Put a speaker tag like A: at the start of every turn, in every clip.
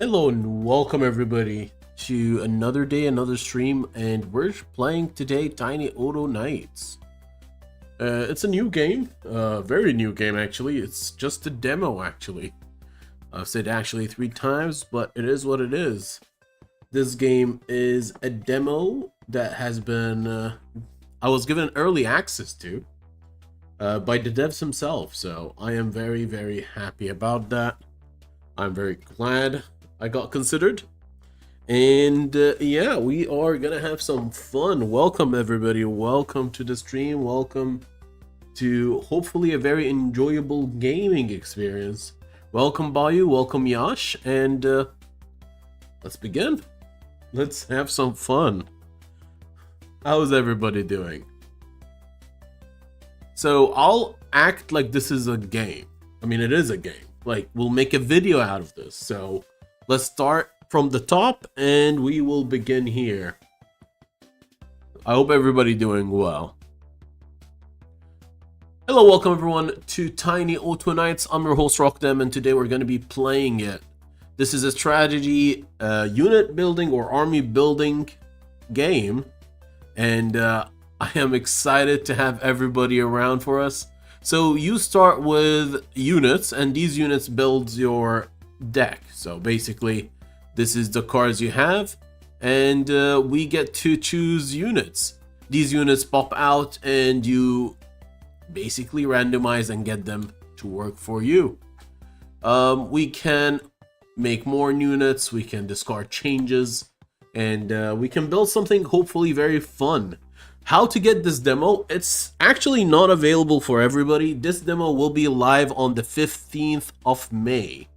A: Hello and welcome everybody to another day, another stream, and we're playing today Tiny Auto Knights. It's a new game, very new game actually. It's just a demo actually. I've said actually 3 times, but it is what it is. This game is a demo that has been, I was given early access to by the devs himself, so I am very, very happy about that. I'm very glad I got considered. And yeah, we are gonna have some fun. Welcome everybody, welcome to the stream, welcome to hopefully a very enjoyable gaming experience. Welcome Bayu, welcome Yash, and let's begin. Let's have some fun. How's everybody doing? So I'll act like this is a game. I mean, it is a game. Like, we'll make a video out of this. So let's start from the top and we will begin here. I hope everybody doing well. Hello, welcome everyone to Tiny Auto Knights. I'm your host Rockdem, and today we're going to be playing it. This is a strategy, unit building or army building game, and I am excited to have everybody around for us. So you start with units, and these units build your deck. So basically, this is the cards you have, and we get to choose units. These units pop out, and you basically randomize and get them to work for you. We can make more units, we can discard changes, and we can build something hopefully very fun. How to get this demo? It's actually not available for everybody. This demo will be live on the 15th of May.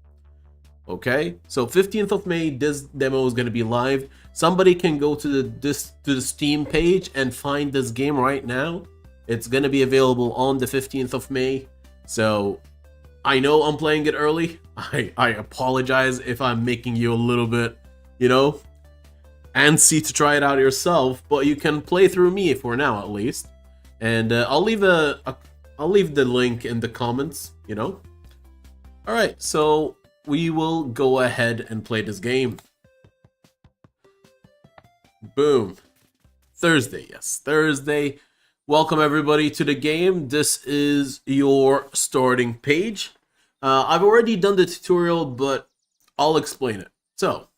A: Okay, so 15th of May, this demo is going to be live. Somebody can go to the Steam page and find this game right now. It's going to be available on the 15th of May. So I know I'm playing it early. I apologize if I'm making you a little bit, you know, antsy to try it out yourself, but you can play through me for now at least. And I'll leave the link in the comments, you know. All right, so we will go ahead and play this game. Boom. Thursday, yes, Thursday. Welcome everybody to the game. This is your starting page. I've already done the tutorial, but I'll explain it. So,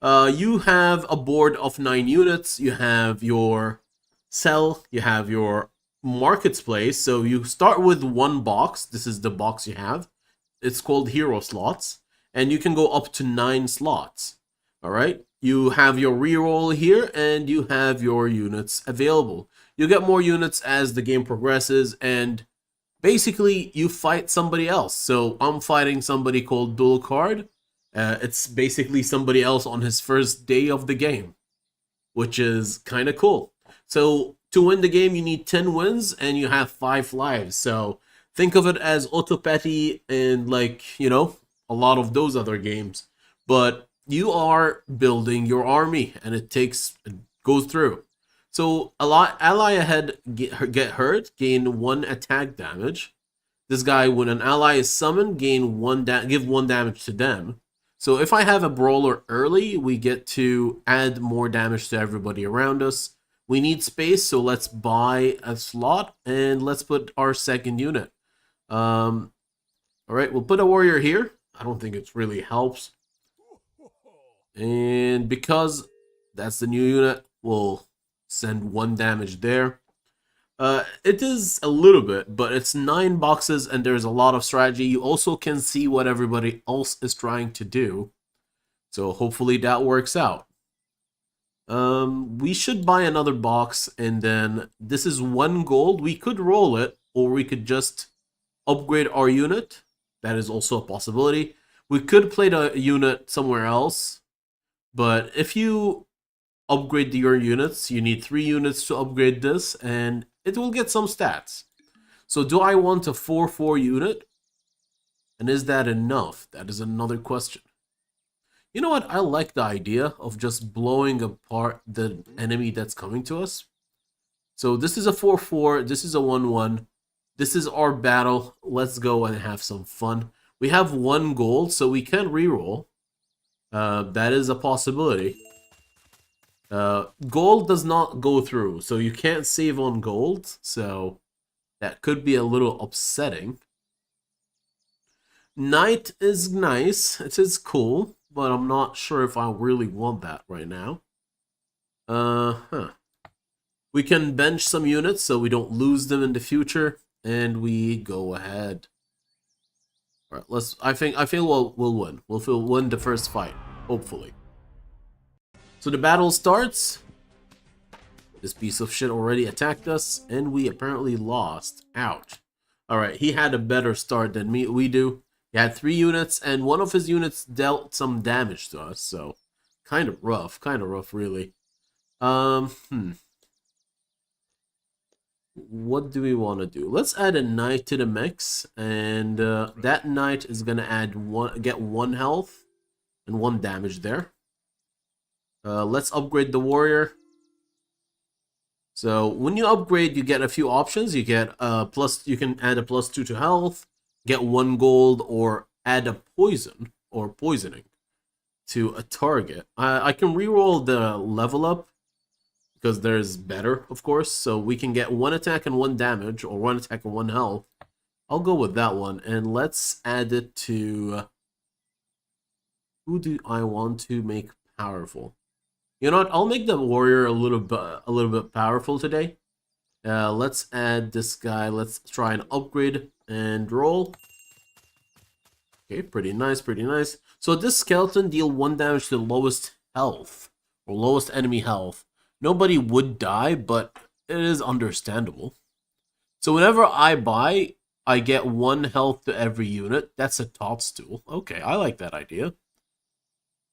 A: you have a board of 9 units. You have your cell, you have your marketplace. So you start with one box. This is the box you have. It's called hero slots, and you can go up to 9 slots. All right. You have your reroll here, and you have your units available. You get more units as the game progresses, and basically you fight somebody else. So I'm fighting somebody called Dual Card. It's basically somebody else on his first day of the game, which is kind of cool. So to win the game, you need 10 wins and you have 5 lives. So think of it as Autopathy and, like, you know, a lot of those other games. But you are building your army, and it goes through. So ally ahead get hurt, gain 1 attack damage. This guy, when an ally is summoned, give 1 damage to them. So if I have a brawler early, we get to add more damage to everybody around us. We need space, so let's buy a slot and let's put our second unit. All right, we'll put a warrior here. I don't think it really helps. And because that's the new unit, we'll send 1 damage there. It is a little bit, but it's 9 boxes and there's a lot of strategy. You also can see what everybody else is trying to do. So hopefully that works out. We should buy another box, and then this is 1 gold. We could roll it, or we could just upgrade our unit. That is also a possibility. We could play the unit somewhere else, but if you upgrade your units, you need 3 units to upgrade this, and it will get some stats. So do I want a 4/4 unit? And is that enough? That is another question. You know what? I like the idea of just blowing apart the enemy that's coming to us. So this is a 4/4, this is a 1/1. This is our battle. Let's go and have some fun. We have 1 gold, so we can reroll. That is a possibility. Gold does not go through, so you can't save on gold, so that could be a little upsetting. Knight is nice, it is cool, but I'm not sure if I really want that right now. We can bench some units so we don't lose them in the future, and we go ahead. All right, let's. I feel we'll win. We'll win the first fight, hopefully. So the battle starts. This piece of shit already attacked us, and we apparently lost. Ouch. All right, he had a better start than we do. He had 3 units, and one of his units dealt some damage to us, so kind of rough, really. What do we want to do? Let's add a knight to the mix, and that knight is gonna get 1 health and 1 damage there. Let's upgrade the warrior. So when you upgrade, you get a few options. You get you can add a +2 to health, get 1 gold, or add a poison or poisoning to a target. I can reroll the level up because there's better, of course. So we can get 1 attack and 1 damage, or 1 attack and 1 health. I'll go with that one, and let's add it to. Who do I want to make powerful? You know what? I'll make the warrior a little bit powerful today. Let's add this guy. Let's try and upgrade and roll. Okay, pretty nice, pretty nice. So this skeleton deal 1 damage to the lowest health, or lowest enemy health. Nobody would die, but it is understandable. So whenever I buy, I get 1 health to every unit. That's a toadstool. Okay, I like that idea.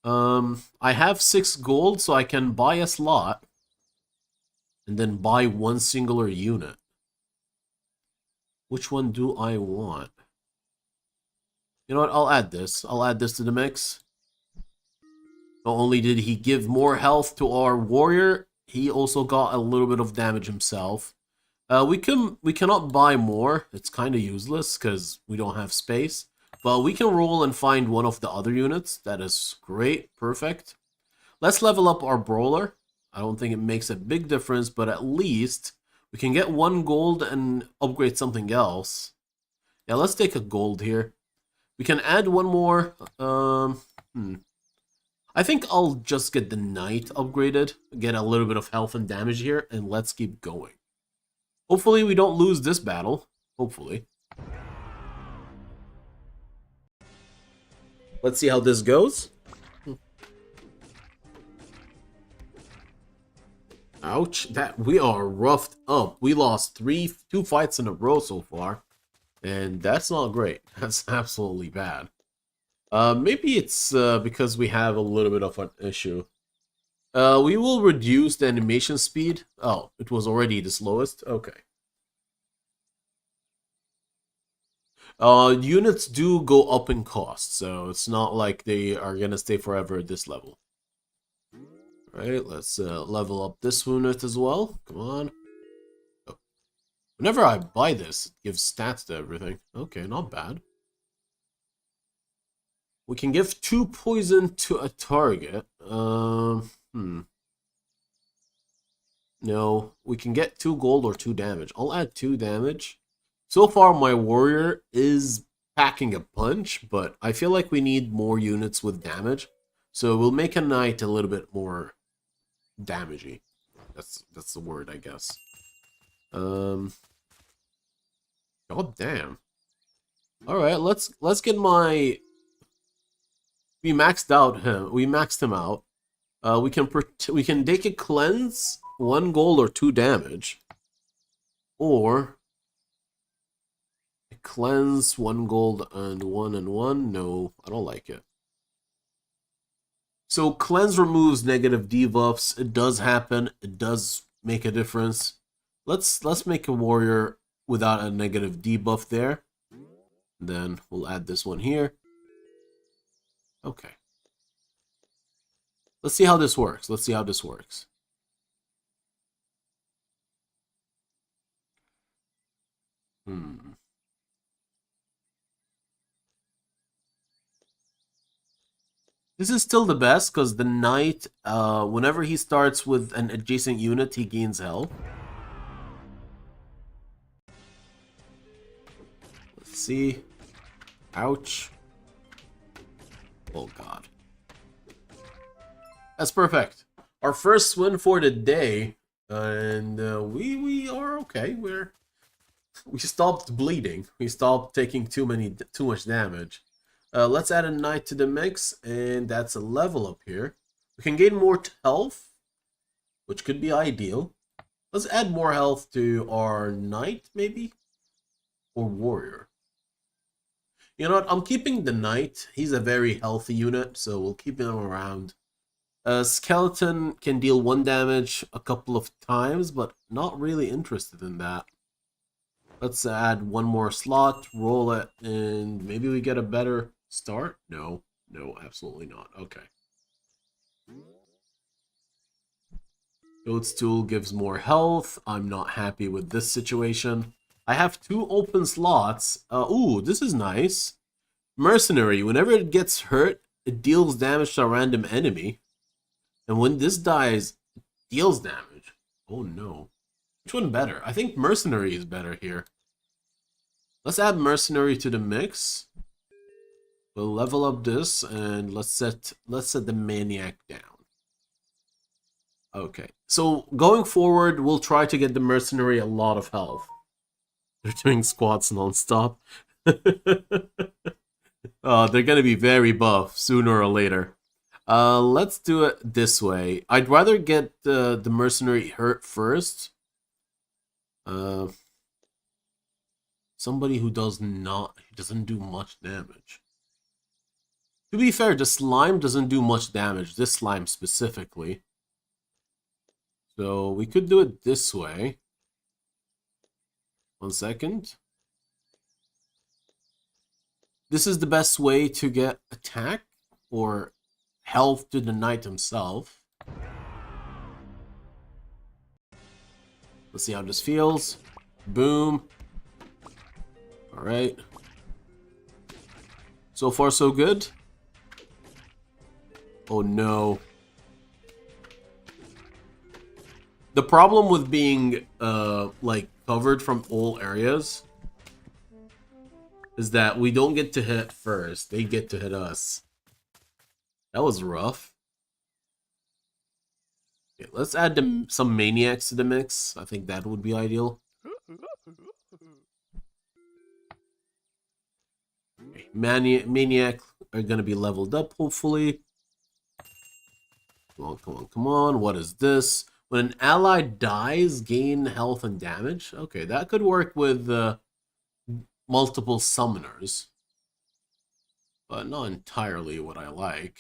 A: I have 6 gold, so I can buy a slot and then buy 1 singular unit. Which one do I want? You know what? I'll add this. I'll add this to the mix. Not only did he give more health to our warrior, he also got a little bit of damage himself. We cannot buy more. It's kind of useless because we don't have space. But we can roll and find one of the other units. That is great. Perfect. Let's level up our brawler. I don't think it makes a big difference, but at least we can get 1 gold and upgrade something else. Yeah, let's take a gold here. We can add 1 more. I think I'll just get the knight upgraded, get a little bit of health and damage here, and let's keep going. Hopefully we don't lose this battle. Hopefully. Let's see how this goes. Ouch, that we are roughed up. We lost 2 fights in a row so far, and that's not great. That's absolutely bad. Maybe it's because we have a little bit of an issue. We will reduce the animation speed. Oh, it was already the slowest? Okay. Units do go up in cost, so it's not like they are gonna stay forever at this level. Alright, let's level up this unit as well. Come on. Oh. Whenever I buy this, it gives stats to everything. Okay, not bad. We can give 2 poison to a target. No, we can get 2 gold or 2 damage. I'll add 2 damage. So far, my warrior is packing a punch, but I feel like we need more units with damage. So we'll make a knight a little bit more damagey. That's the word, I guess. God damn. All right, let's get my. We maxed out him. We maxed him out. We can take a cleanse, 1 gold or 2 damage, or a cleanse, 1 gold and 1. No, I don't like it. So cleanse removes negative debuffs. It does happen. It does make a difference. Let's make a warrior without a negative debuff there. Then we'll add this one here. Okay. Let's see how this works. Let's see how this works. This is still the best because the knight, whenever he starts with an adjacent unit, he gains health. Let's see. Ouch. Oh god. That's perfect. Our first win for the day, and we are okay. We stopped bleeding. We stopped taking too much damage. Let's add a knight to the mix, and that's a level up here. We can gain more health, which could be ideal. Let's add more health to our knight, maybe? Or warrior. You know what? I'm keeping the knight. He's a very healthy unit, so we'll keep him around. Skeleton can deal 1 damage a couple of times, but not really interested in that. Let's add 1 more slot, roll it, and maybe we get a better start? No, absolutely not. Okay. Toadstool gives more health. I'm not happy with this situation. I have 2 open slots. Ooh, this is nice. Mercenary, whenever it gets hurt, it deals damage to a random enemy. And when this dies, it deals damage. Oh no. Which one better? I think Mercenary is better here. Let's add Mercenary to the mix. We'll level up this and let's set the Maniac down. Okay. So going forward, we'll try to get the Mercenary a lot of health. They're doing squats non-stop. Oh, they're gonna be very buff sooner or later. Let's do it this way. I'd rather get the Mercenary hurt first. Somebody who doesn't do much damage. To be fair, the slime doesn't do much damage. This slime specifically. So we could do it this way. 1 second. This is the best way to get attack or health to the knight himself. Let's see how this feels. Boom. Alright. So far so good. Oh no. The problem with being like covered from all areas is that we don't get to hit first. They get to hit us. That was rough. Okay, let's add some maniacs to the mix. I think that would be ideal. Okay, maniac are gonna be leveled up, hopefully. Come on, come on, come on. What is this? When an ally dies, gain health and damage. Okay, that could work with multiple summoners. But not entirely what I like.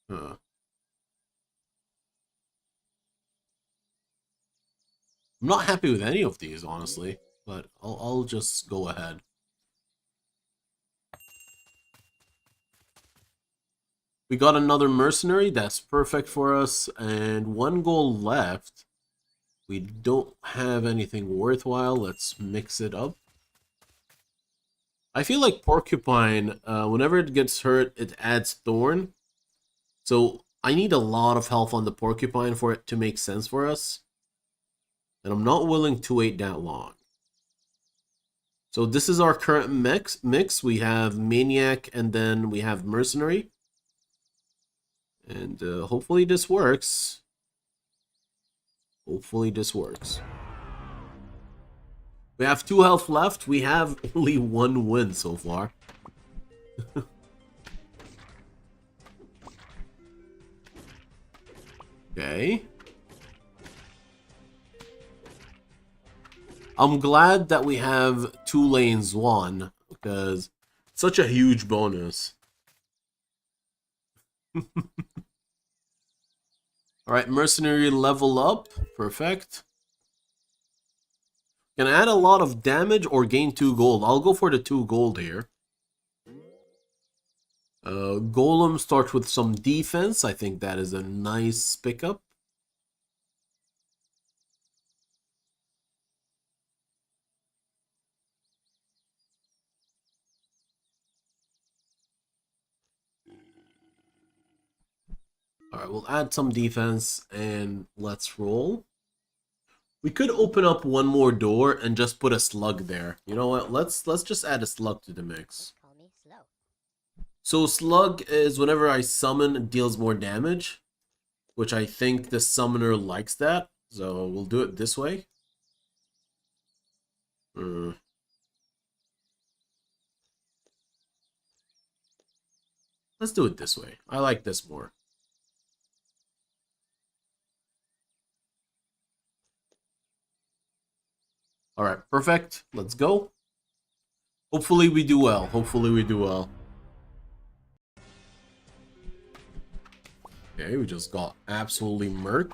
A: Huh. I'm not happy with any of these, honestly. But I'll just go ahead. We got another mercenary. That's perfect for us. And 1 goal left. We don't have anything worthwhile. Let's mix it up. I feel like Porcupine, whenever it gets hurt, it adds Thorn. So I need a lot of health on the Porcupine for it to make sense for us. And I'm not willing to wait that long. So this is our current mix. We have Maniac and then we have Mercenary. And hopefully this works. Hopefully this works. We have 2 health left. We have only 1 win so far. Okay. I'm glad that we have 2 lanes won, because it's such a huge bonus. Alright, Mercenary level up. Perfect. Can add a lot of damage or gain 2 gold. I'll go for the 2 gold here. Golem starts with some defense. I think that is a nice pickup. Alright, we'll add some defense and let's roll. We could open up one more door and just put a slug there. You know what? Let's just add a slug to the mix. So slug is whenever I summon, it deals more damage, which I think the summoner likes that. So we'll do it this way. Let's do it this way. I like this more. Alright, perfect. Let's go. Hopefully we do well. Hopefully we do well. Okay, we just got absolutely murked.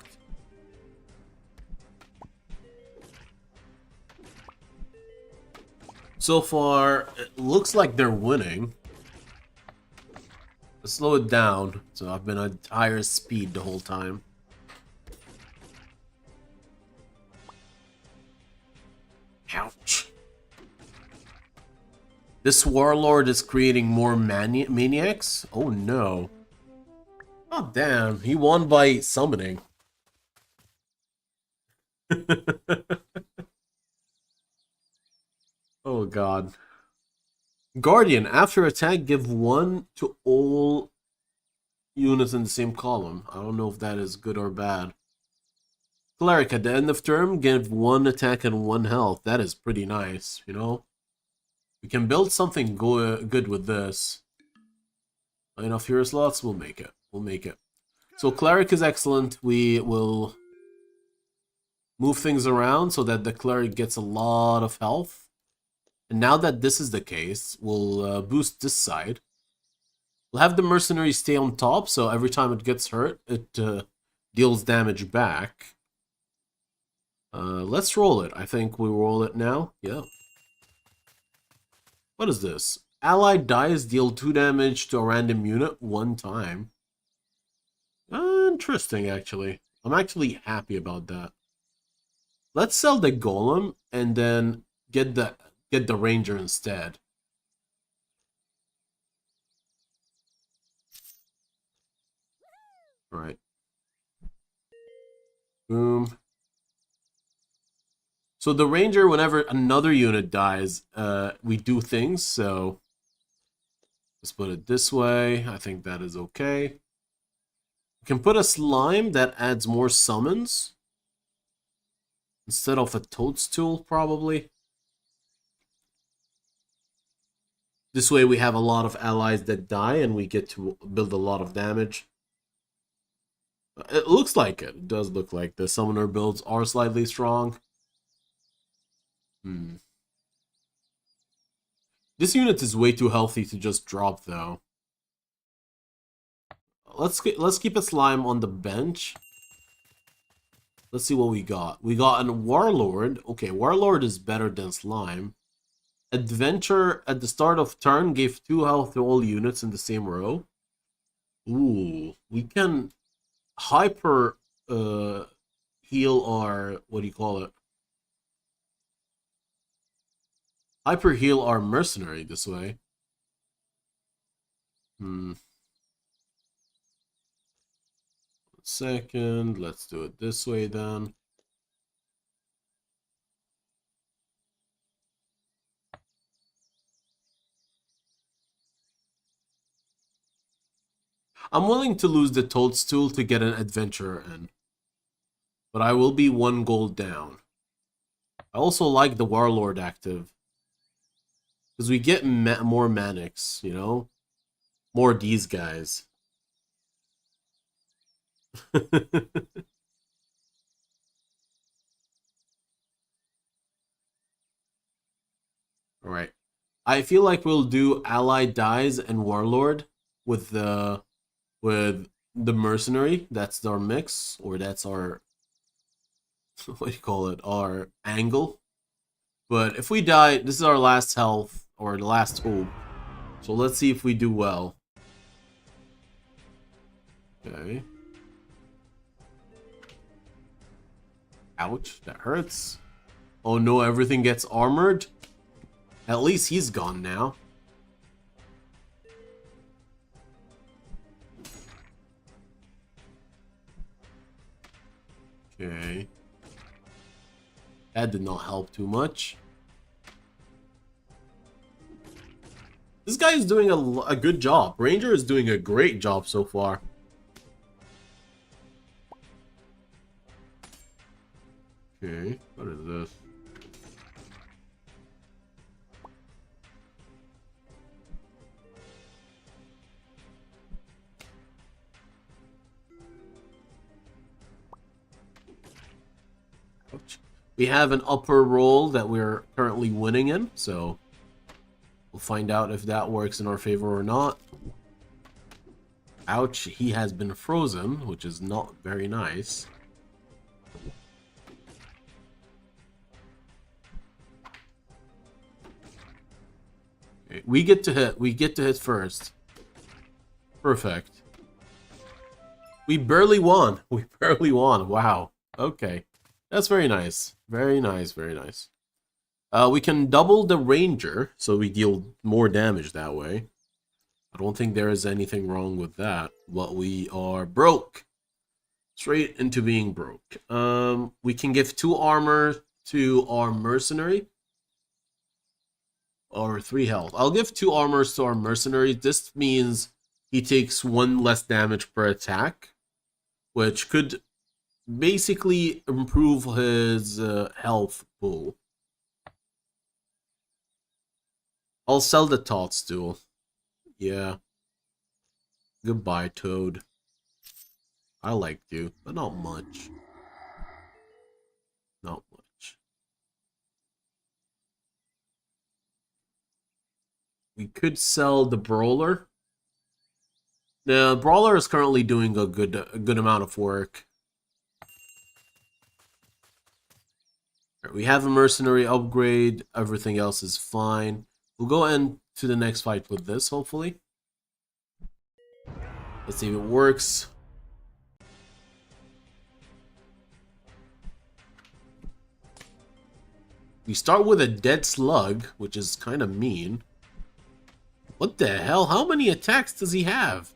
A: So far, it looks like they're winning. Let's slow it down. So I've been at higher speed the whole time. Ouch. This warlord is creating more maniacs? Oh no. Oh damn, he won by summoning. Oh god. Guardian, after attack, give 1 to all units in the same column. I don't know if that is good or bad. Cleric, at the end of turn, give 1 attack and 1 health. That is pretty nice, you know? We can build something good with this. Enough hero slots, we'll make it. We'll make it. So Cleric is excellent. We will move things around so that the Cleric gets a lot of health. And now that this is the case, we'll boost this side. We'll have the Mercenary stay on top, so every time it gets hurt, it deals damage back. Let's roll it. I think we roll it now. Yeah. What is this? Allied dies, deal 2 damage to a random unit 1 time. Interesting, actually. I'm actually happy about that. Let's sell the Golem and then get the Ranger instead. Right. Boom. So the Ranger, whenever another unit dies, we do things, so let's put it this way. I think that is okay. We can put a slime that adds more summons instead of a toadstool, probably. This way we have a lot of allies that die and we get to build a lot of damage. It looks like it. It does look like the summoner builds are slightly strong. This unit is way too healthy to just drop, though. Let's keep a slime on the bench. Let's see what we got. We got a Warlord. Okay, Warlord is better than Slime. Adventure at the start of turn gave 2 health to all units in the same row. Ooh, we can hyper heal our, what do you call it? Hyper heal our mercenary this way. Second, let's do it this way then. I'm willing to lose the toadstool to get an adventurer in, but I will be 1 gold down. I also like the warlord active because we get more manics, you know, more these guys. All right. I feel like we'll do ally dies and warlord with the mercenary. That's our mix, or that's our what do you call it? Our angle. But if we die, this is our last health or the last hope. So let's see if we do well. Okay. Ouch, that hurts. Oh no, everything gets armored. At least he's gone now. That did not help too much. This guy is doing a good job. Ranger is doing a great job so far. Okay, what is this? Ouch. We have an upper roll that we're currently winning in, so we'll find out if that works in our favor or not. Ouch, he has been frozen, which is not very nice. Okay, we get to hit. We get to hit first. Perfect. We barely won. We barely won. Wow. Okay. That's very nice. Very nice, very nice. We can double the Ranger, so we deal more damage that way. I don't think there is anything wrong with that. But we are broke. Straight into being broke. We can give 2 armor to our mercenary. Or 3 health. I'll give 2 armors to our mercenary. This means he takes 1 less damage per attack, which could basically improve his health pool. I'll sell the Toadstool. Yeah. Goodbye, Toad. I liked you, but not much. Not much. We could sell the Brawler. The Brawler is currently doing a good amount of work. We have a mercenary upgrade. Everything else is fine. We'll go into the next fight with this, hopefully. Let's see if it works. We start with a dead slug, which is kind of mean. What the hell? How many attacks does he have?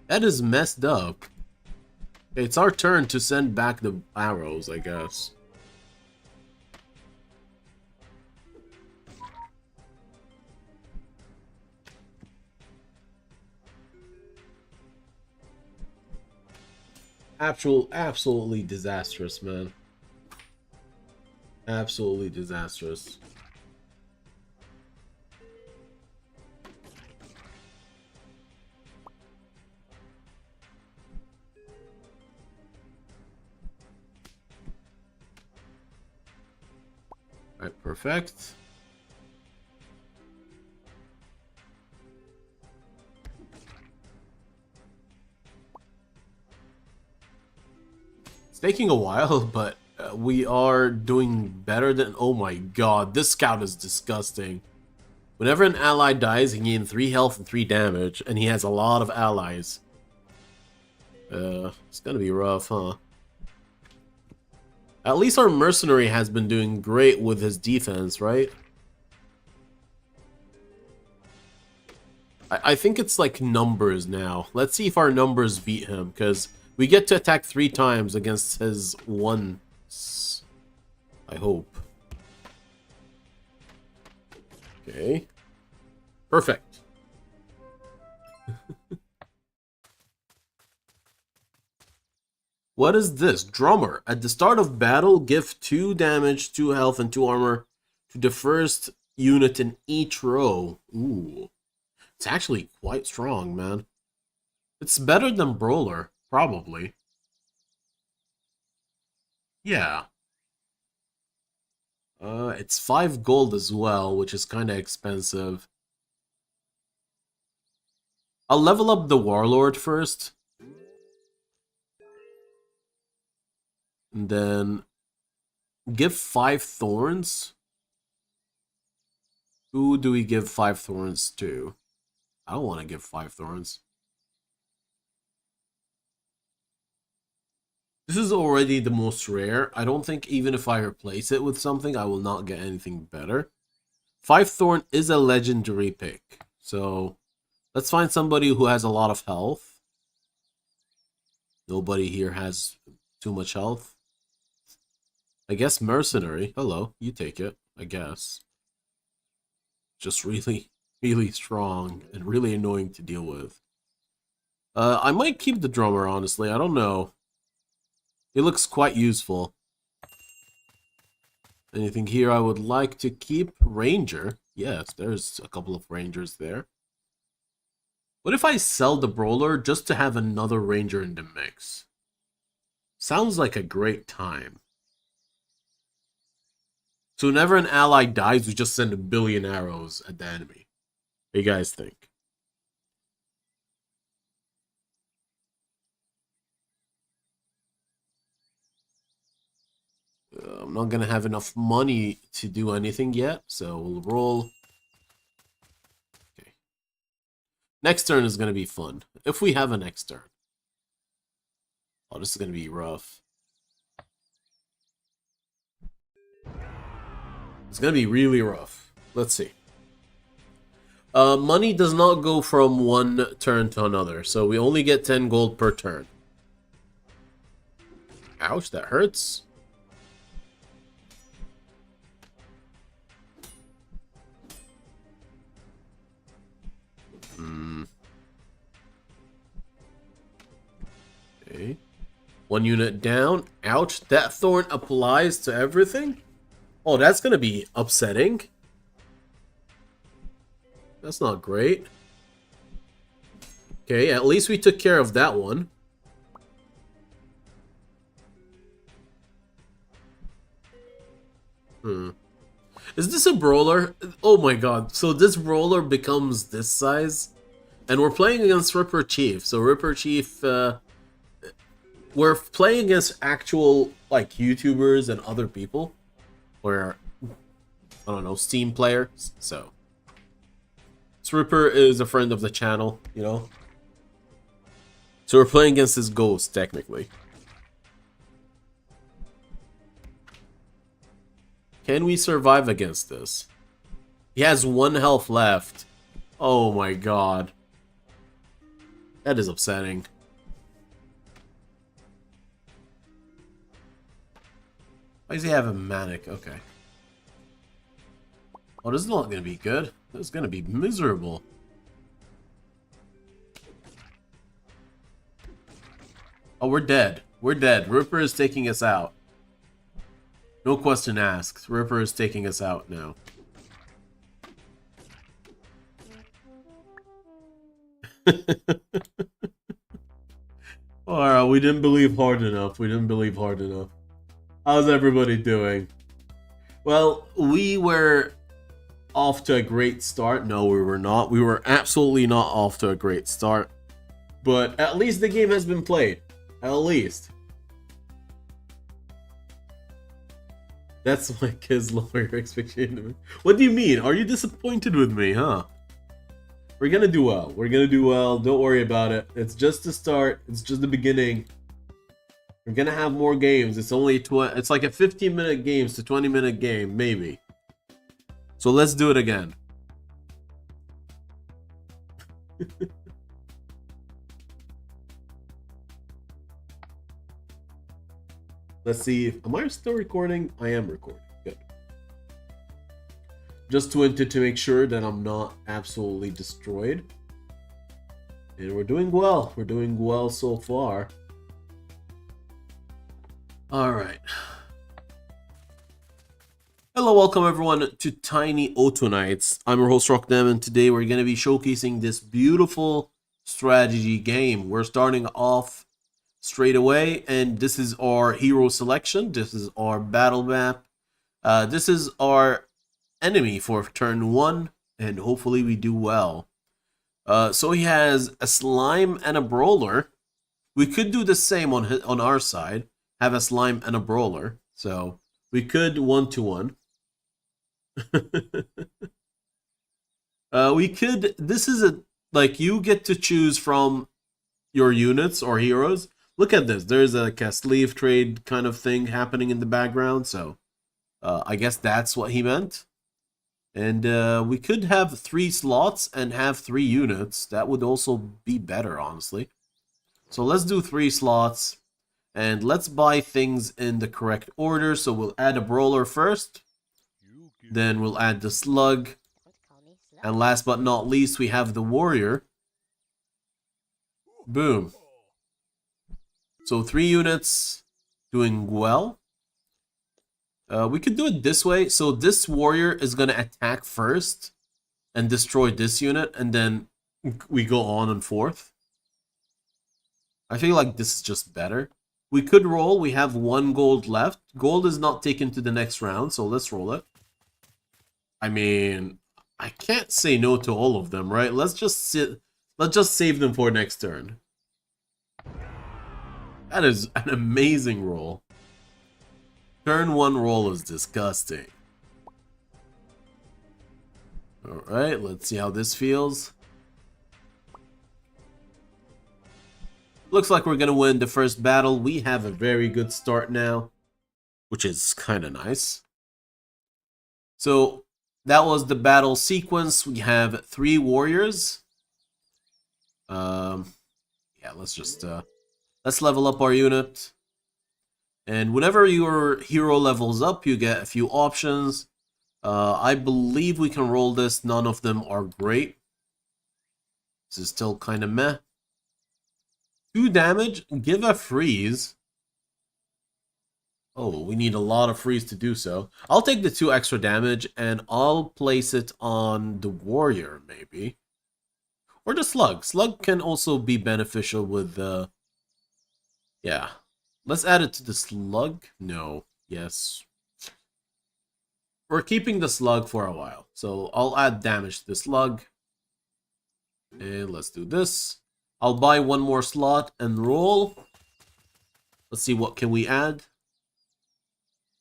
A: That is messed up. It's our turn to send back the arrows, I guess. Absolutely disastrous, man. Absolutely disastrous. Alright, perfect. It's taking a while, but we are doing better than... Oh my god, this scout is disgusting. Whenever an ally dies, he gains 3 health and 3 damage, and he has a lot of allies. It's gonna be rough, huh? At least our mercenary has been doing great with his defense, right? I think it's like numbers now. Let's see if our numbers beat him, because we get to attack 3 times against his once. I hope. Okay. Perfect. What is this? Drummer. At the start of battle, give 2 damage, 2 health, and 2 armor to the first unit in each row. Ooh. It's actually quite strong, man. It's better than Brawler, probably. Yeah. It's 5 gold as well, which is kind of expensive. I'll level up the Warlord first. And then give 5 thorns. Who do we give 5 thorns to? I don't want to give 5 thorns. This is already the most rare. I don't think even if I replace it with something, I will not get anything better. 5 thorn is a legendary pick. So let's find somebody who has a lot of health. Nobody here has Too much health. I guess mercenary. Hello, you take it, I guess. Just really, really strong and really annoying to deal with. I might keep the drummer, honestly. I don't know. It looks quite useful. Anything here I would like to keep? Ranger. Yes, there's a couple of rangers there. What if I sell the brawler just to have another ranger in the mix? Sounds like a great time. So whenever an ally dies, we just send 1,000,000,000 arrows at the enemy. What do you guys think? I'm not going to have enough money to do anything yet, so we'll roll. Okay. Next turn is going to be fun, if we have a next turn. Oh, this is going to be rough. It's going to be really rough. Let's see. Money does not go from one turn to another, so we only get 10 gold per turn. Ouch, that hurts. Okay. 1 unit down. Ouch, that thorn applies to everything? Oh, that's gonna be upsetting. That's not great. Okay, at least we took care of that one. Is this a brawler? Oh my god, so this brawler becomes this size? And we're playing against Ripper Chief, so Ripper Chief, we're playing against actual, like, YouTubers and other people. Or, I don't know, Steam players, so. Ripper is a friend of the channel, you know? So we're playing against his ghost, technically. Can we survive against this? He has 1 health left. Oh my god. That is upsetting. Why does he have a manic? Okay. Oh, this is not going to be good. This is going to be miserable. Oh, we're dead. We're dead. Ripper is taking us out. No question asked. Ripper is taking us out now. Alright, we didn't believe hard enough. We didn't believe hard enough. How's everybody doing? Well, we were off to a great start. No, we were not. We were absolutely not off to a great start. But at least the game has been played. At least. That's like his lower expectation. What do you mean? Are you disappointed with me, huh? We're gonna do well. We're gonna do well. Don't worry about it. It's just the start. It's just the beginning. We're gonna have more games. It's only it's like a 15-minute game to 20-minute game, maybe. So let's do it again. Let's see. Am I still recording? I am recording. Good. Just to make sure that I'm not absolutely destroyed. And we're doing well. We're doing well so far. Alright. Hello, welcome everyone to Tiny Auto Nights. I'm your host Rockdem, and today we're going to be showcasing this beautiful strategy game. We're starting off straight away, and this is our hero selection. This is our battle map. This is our enemy for turn 1, and hopefully we do well. So he has a slime and a brawler. We could do the same on our side, have a slime and a brawler. So we could 1-to-1. We could. This is like you get to choose from your units or heroes. Look at this. There's like a sleeve trade kind of thing happening in the background. So I guess that's what he meant. And we could have 3 slots and have 3 units. That would also be better, honestly. So let's do 3 slots. And let's buy things in the correct order. So we'll add a brawler first. Then we'll add the slug. And last but not least, we have the warrior. Boom. So 3 units doing well. We could do it this way. So this warrior is going to attack first and destroy this unit. And then we go on and forth. I feel like this is just better. We could roll. We have 1 gold left. Gold is not taken to the next round. So let's roll it. I mean, I can't say no to all of them, right? Let's just save them for next turn. That is an amazing roll. Turn 1 roll is disgusting. Alright, let's see how this feels. Looks like we're gonna win the first battle. We have a very good start now, which is kind of nice. So that was the battle sequence. We have 3 warriors. Yeah, let's level up our unit. And whenever your hero levels up, you get a few options. I believe we can roll this. None of them are great. This is still kind of meh. 2 damage, give a freeze. Oh, we need a lot of freeze to do so. I'll take the 2 extra damage and I'll place it on the warrior, maybe. Or the slug. Slug can also be beneficial with the... Yeah. Let's add it to the slug. No. Yes. We're keeping the slug for a while. So I'll add damage to the slug. And let's do this. I'll buy 1 more slot and roll. Let's see, what can we add?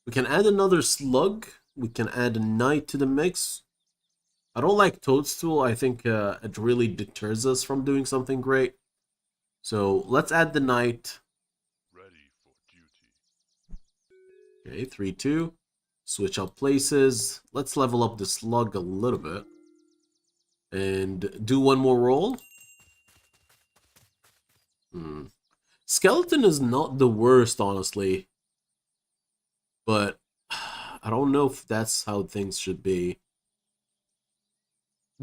A: We can add another slug. We can add a knight to the mix. I don't like Toadstool. I think it really deters us from doing something great. So let's add the knight.
B: Ready for duty.
A: Okay, 3-2. Switch up places. Let's level up the slug a little bit. And do 1 more roll. Skeleton is not the worst, honestly. But I don't know if that's how things should be.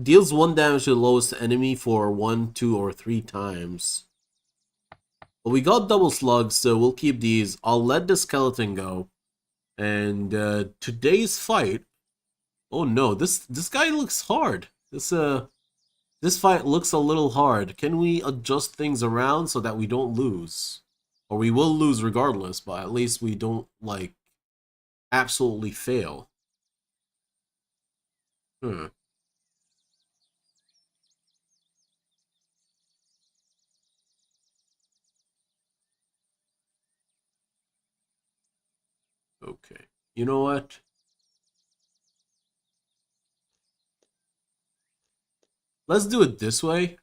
A: Deals 1 damage to the lowest enemy for 1, 2, or 3 times. But we got double slugs, so we'll keep these. I'll let the skeleton go. And today's fight... Oh no, this guy looks hard. This fight looks a little hard. Can we adjust things around so that we don't lose? Or we will lose regardless, but at least we don't, like, absolutely fail. Okay. You know what? Let's do it this way.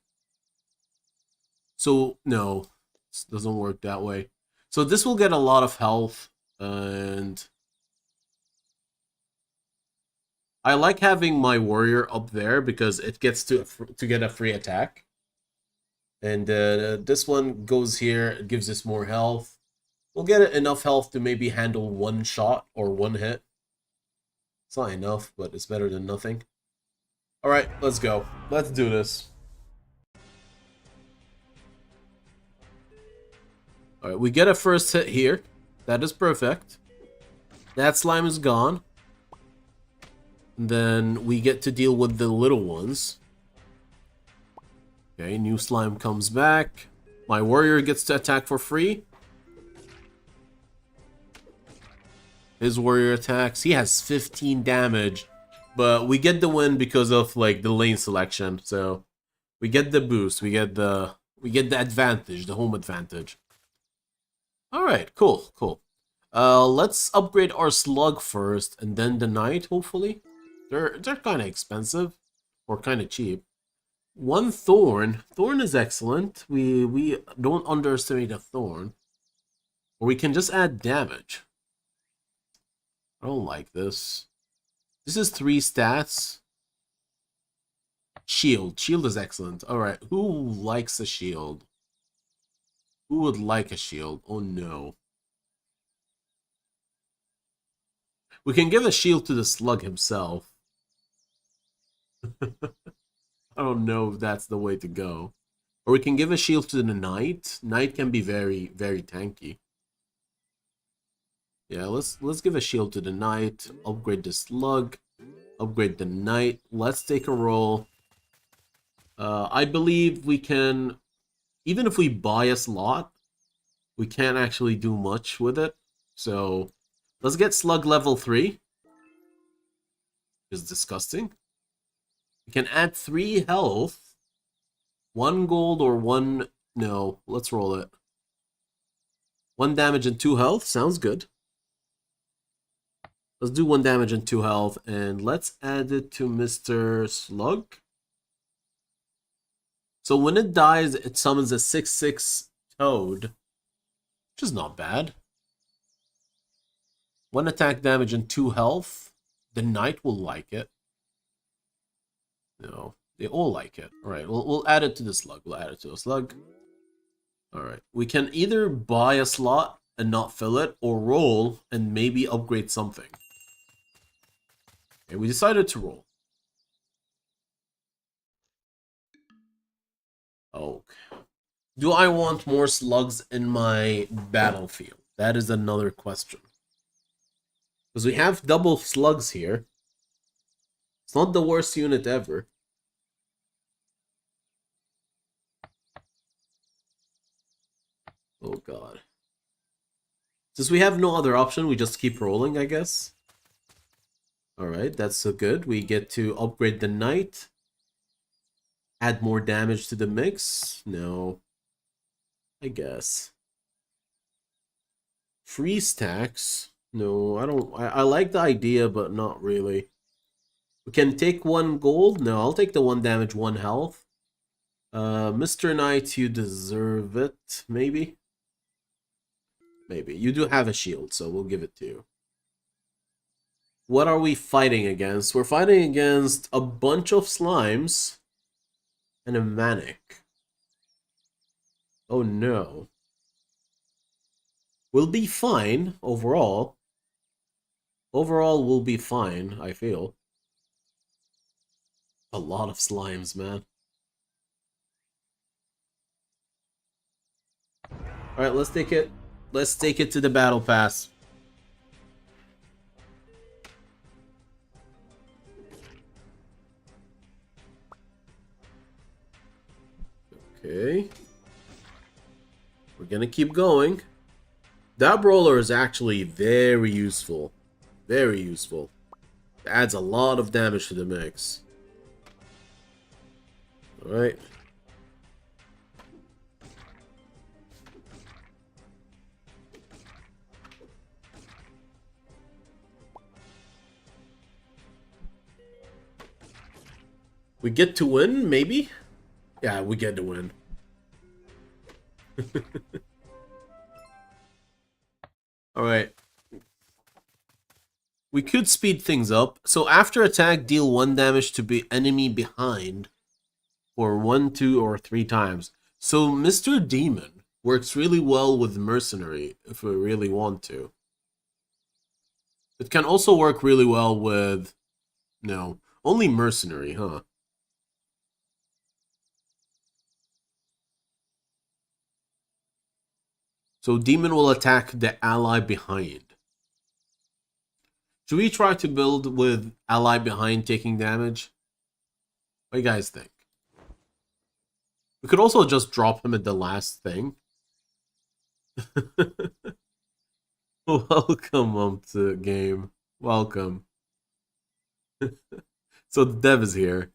A: So, no. This doesn't work that way. So this will get a lot of health, and... I like having my warrior up there because it gets to get a free attack. And this one goes here, it gives us more health. We'll get enough health to maybe handle 1 shot or 1 hit. It's not enough, but it's better than nothing. Alright, let's go. Let's do this. Alright, we get a first hit here. That is perfect. That slime is gone. And then we get to deal with the little ones. Okay, new slime comes back. My warrior gets to attack for free. His warrior attacks. He has 15 damage. But we get the win because of, like, the lane selection. So we get the boost. We get the advantage, the home advantage. Alright, cool. Let's upgrade our slug first and then the knight, hopefully. They're kind of expensive or kind of cheap. 1 thorn. Thorn is excellent. We don't underestimate a thorn. Or we can just add damage. I don't like this. This is 3 stats. Shield. Shield is excellent. Alright, who likes a shield? Who would like a shield? Oh no. We can give a shield to the slug himself. I don't know if that's the way to go. Or we can give a shield to the knight. Knight can be very, very tanky. Yeah, let's give a shield to the knight. Upgrade the slug. Upgrade the knight. Let's take a roll. I believe we can, even if we buy a slot, we can't actually do much with it. So let's get slug level 3. It's disgusting. We can add 3 health. 1 gold or 1... No, let's roll it. 1 damage and 2 health. Sounds good. Let's do 1 damage and 2 health. And let's add it to Mr. Slug. So when it dies, it summons a 6/6 toad. Which is not bad. 1 attack damage and 2 health. The knight will like it. No, they all like it. Alright, we'll add it to the slug. We'll add it to the slug. Alright, we can either buy a slot and not fill it, or roll and maybe upgrade something. Okay, we decided to roll. Okay. Do I want more slugs in my battlefield? That is another question. Because we have double slugs here. It's not the worst unit ever. Oh god. Since we have no other option, we just keep rolling, I guess. Alright, that's so good. We get to upgrade the knight. Add more damage to the mix? No. I guess. Free stacks? No, I don't... I like the idea, but not really. We can take 1 gold? No, I'll take the 1 damage, 1 health. Mr. Knight, you deserve it, maybe? Maybe. You do have a shield, so we'll give it to you. What are we fighting against? We're fighting against a bunch of slimes and a manic. Oh no. We'll be fine overall. Overall, we'll be fine, I feel. A lot of slimes, man. Alright, let's take it. Let's take it to the battle pass. Okay. We're gonna keep going. That brawler is actually very useful. Very useful. It adds a lot of damage to the mix. Alright. We get to win, maybe? Yeah, we get to win. Alright. We could speed things up. So after attack, deal 1 damage to the enemy behind for 1, 2, or 3 times. So Mr. Demon works really well with Mercenary if we really want to. It can also work really well with... No, only Mercenary, huh? So Demon will attack the ally behind. Should we try to build with ally behind taking damage? What do you guys think? We could also just drop him at the last thing. Welcome up to game. Welcome. So the dev is here.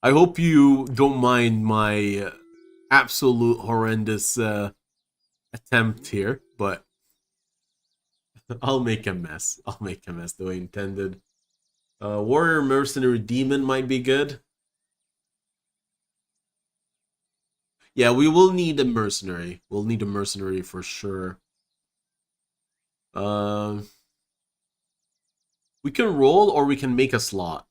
A: I hope you don't mind my absolute horrendous attempt here, but I'll make a mess. I'll make a mess the way intended. Warrior Mercenary Demon might be good. Yeah, we will need a mercenary. We'll need a mercenary for sure. We can roll or we can make a slot.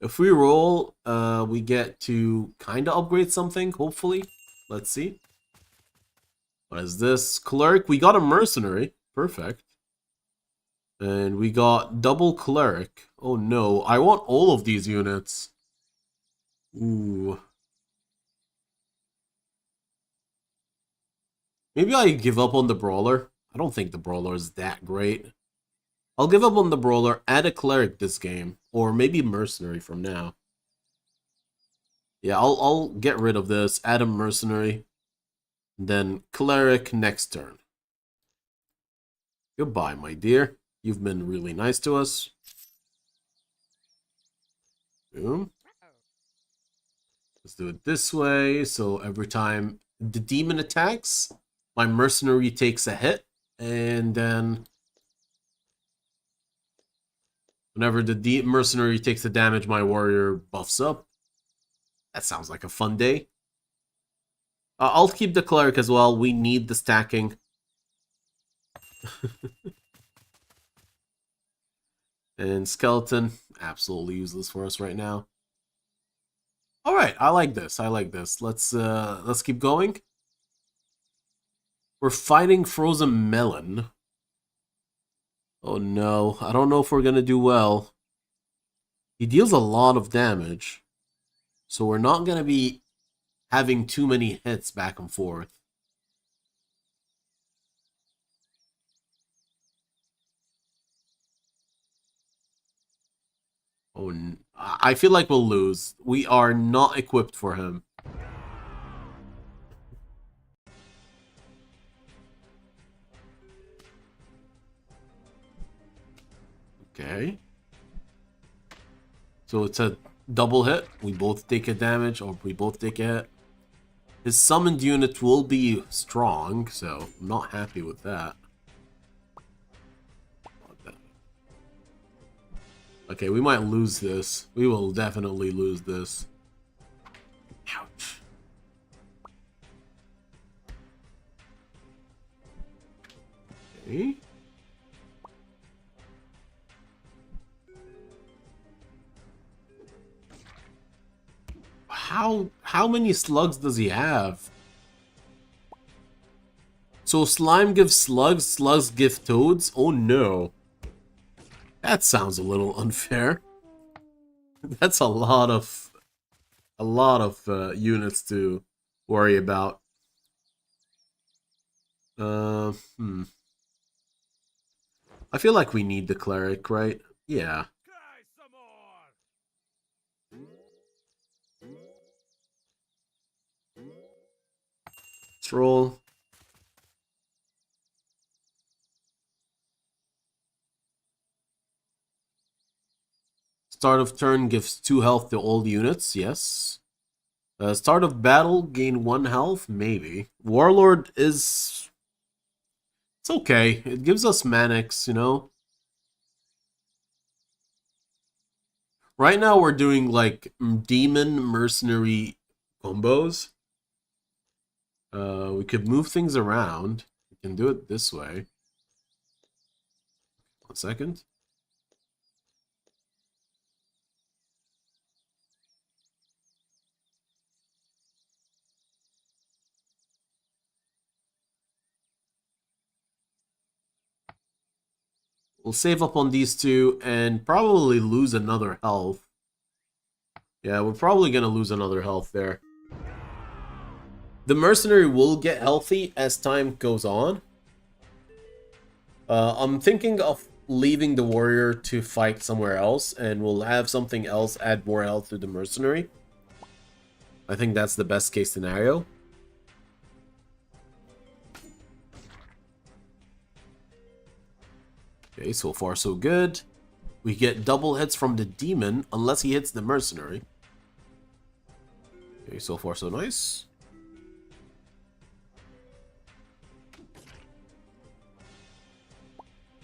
A: If we roll, we get to kind of upgrade something, hopefully. Let's see. What is this? Cleric. We got a mercenary. Perfect. And we got double cleric. Oh no, I want all of these units. Ooh. Maybe I give up on the brawler. I don't think the brawler is that great. I'll give up on the brawler, add a cleric this game. Or maybe mercenary from now. Yeah, I'll get rid of this, add a mercenary. Then cleric next turn. Goodbye, my dear. You've been really nice to us. Boom. Let's do it this way. So every time the demon attacks, my mercenary takes a hit. And then whenever the mercenary takes the damage, my warrior buffs up. That sounds like a fun day. I'll keep the cleric as well. We need the stacking. And skeleton, absolutely useless for us right now. All right, I like this. I like this. Let's keep going. We're fighting frozen melon. Oh no, I don't know if we're gonna do well. He deals a lot of damage, so we're not gonna be having too many hits back and forth. Oh, I feel like we'll lose. We are not equipped for him. Okay. So it's a double hit. We both take a damage, or we both take a hit. His summoned unit will be strong, so I'm not happy with that. Okay, we might lose this. We will definitely lose this. Ouch. Okay. How many slugs does he have? So slime gives slugs, slugs give toads? Oh no. That sounds a little unfair. That's a lot of units to worry about. Hmm. I feel like we need the cleric, right? Yeah. Let's roll. Start of turn gives 2 health to all units, yes. Start of battle, gain 1 health, maybe. Warlord is... It's okay. It gives us Manix, you know? Right now we're doing, like, demon mercenary combos. We could move things around. We can do it this way. 1 second. We'll save up on these two and probably lose another health. Yeah, we're probably going to lose another health there. The mercenary will get healthy as time goes on. I'm thinking of leaving the warrior to fight somewhere else, and we'll have something else add more health to the mercenary. I think that's the best case scenario. Okay, so far so good. We get double hits from the demon, unless he hits the mercenary. Okay, so far so nice.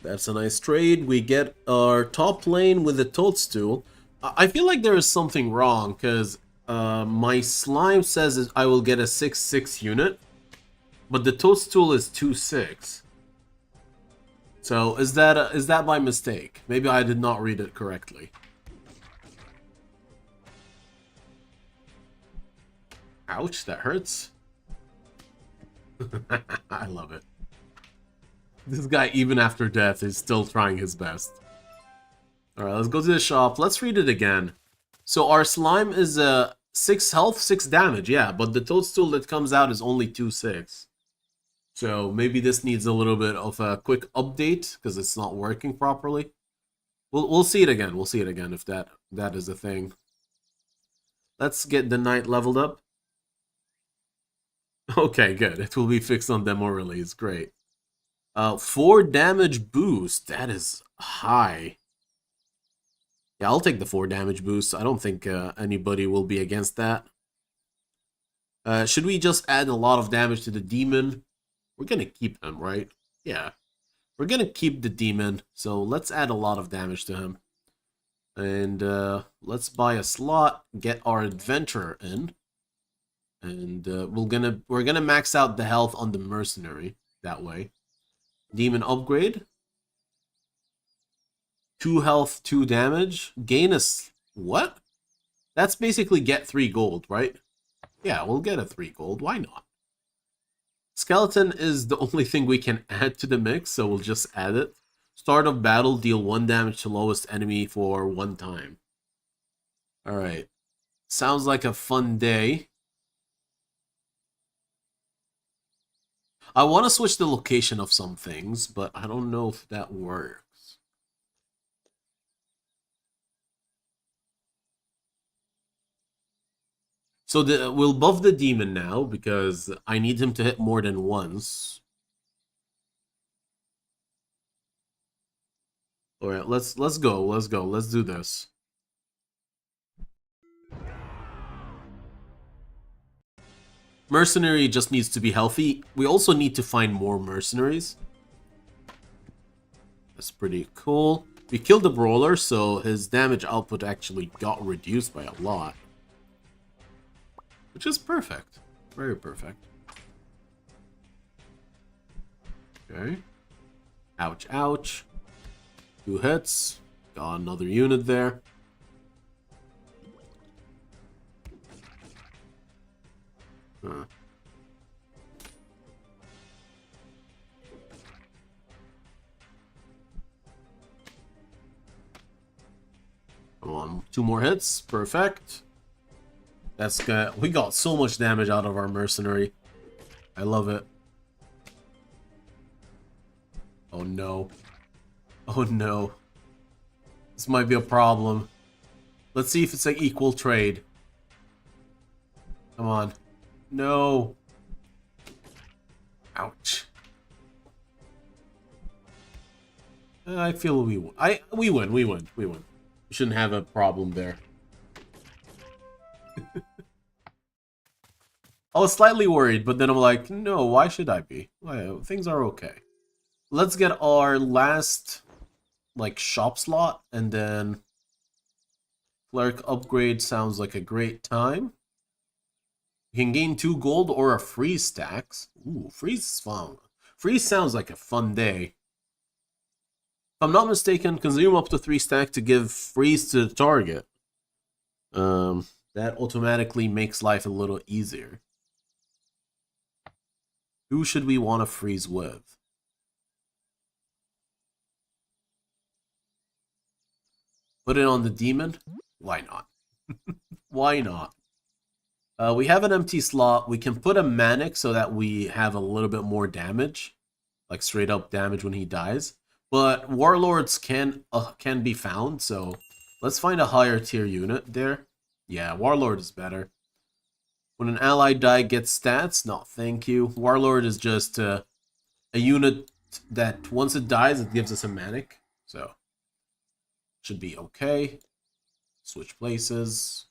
A: That's a nice trade. We get our top lane with the toadstool. I feel like there is something wrong, because my slime says I will get a 6/6 unit, but the toadstool is 2/6. So is that my mistake? Maybe I did not read it correctly. Ouch, that hurts. I love it. This guy, even after death, is still trying his best. Alright, let's go to the shop. Let's read it again. So our slime is 6 health, 6 damage, yeah, but the toadstool that comes out is only 2/6. So maybe this needs a little bit of a quick update because it's not working properly. We'll see it again. We'll see it again if that is a thing. Let's get the knight leveled up. Okay, good. It will be fixed on demo release. Great. 4 damage boost. That is high. Yeah, I'll take the 4 damage boost. I don't think anybody will be against that. Should we just add a lot of damage to the demon? We're gonna keep him, right? Yeah. We're gonna keep the demon, so let's add a lot of damage to him. And let's buy a slot, get our adventurer in. And we're gonna max out the health on the mercenary that way. Demon upgrade. 2 health, 2 damage. Gain a... What? That's basically get 3 gold, right? Yeah, we'll get a 3 gold. Why not? Skeleton is the only thing we can add to the mix, so we'll just add it. Start of battle, deal 1 damage to lowest enemy for 1 time. Alright. Sounds like a fun day. I want to switch the location of some things, but I don't know if that works. So we'll buff the demon now because I need him to hit more than once. All right, let's go. Let's go. Let's do this. Mercenary just needs to be healthy. We also need to find more mercenaries. That's pretty cool. We killed the brawler, so his damage output actually got reduced by a lot. Which is perfect. Very perfect. Okay. Ouch, ouch. 2 hits. Got another unit there. Huh. Come on, 2 more hits. Perfect. That's good. We got so much damage out of our mercenary. I love it. Oh no. Oh no. This might be a problem. Let's see if it's an equal trade. Come on. No. Ouch. I feel we win. We win. We shouldn't have a problem there. I was slightly worried, but then I'm like, no, why should I be? Things are okay. Let's get our last, like, shop slot, and then cleric upgrade sounds like a great time. You can gain 2 gold or a freeze stacks. Ooh, freeze is fun. Freeze sounds like a fun day. If I'm not mistaken, consume up to 3 stack to give freeze to the target. That automatically makes life a little easier. Who should we want to freeze with? Put it on the demon? Why not? Why not? We have an empty slot. We can put a manic so that we have a little bit more damage. Like straight up damage when he dies. But warlords can be found, so let's find a higher tier unit there. Yeah, warlord is better. When an ally die gets stats, no thank you. Warlord is just a unit that once it dies, it gives us a manic. So, should be okay. Switch places.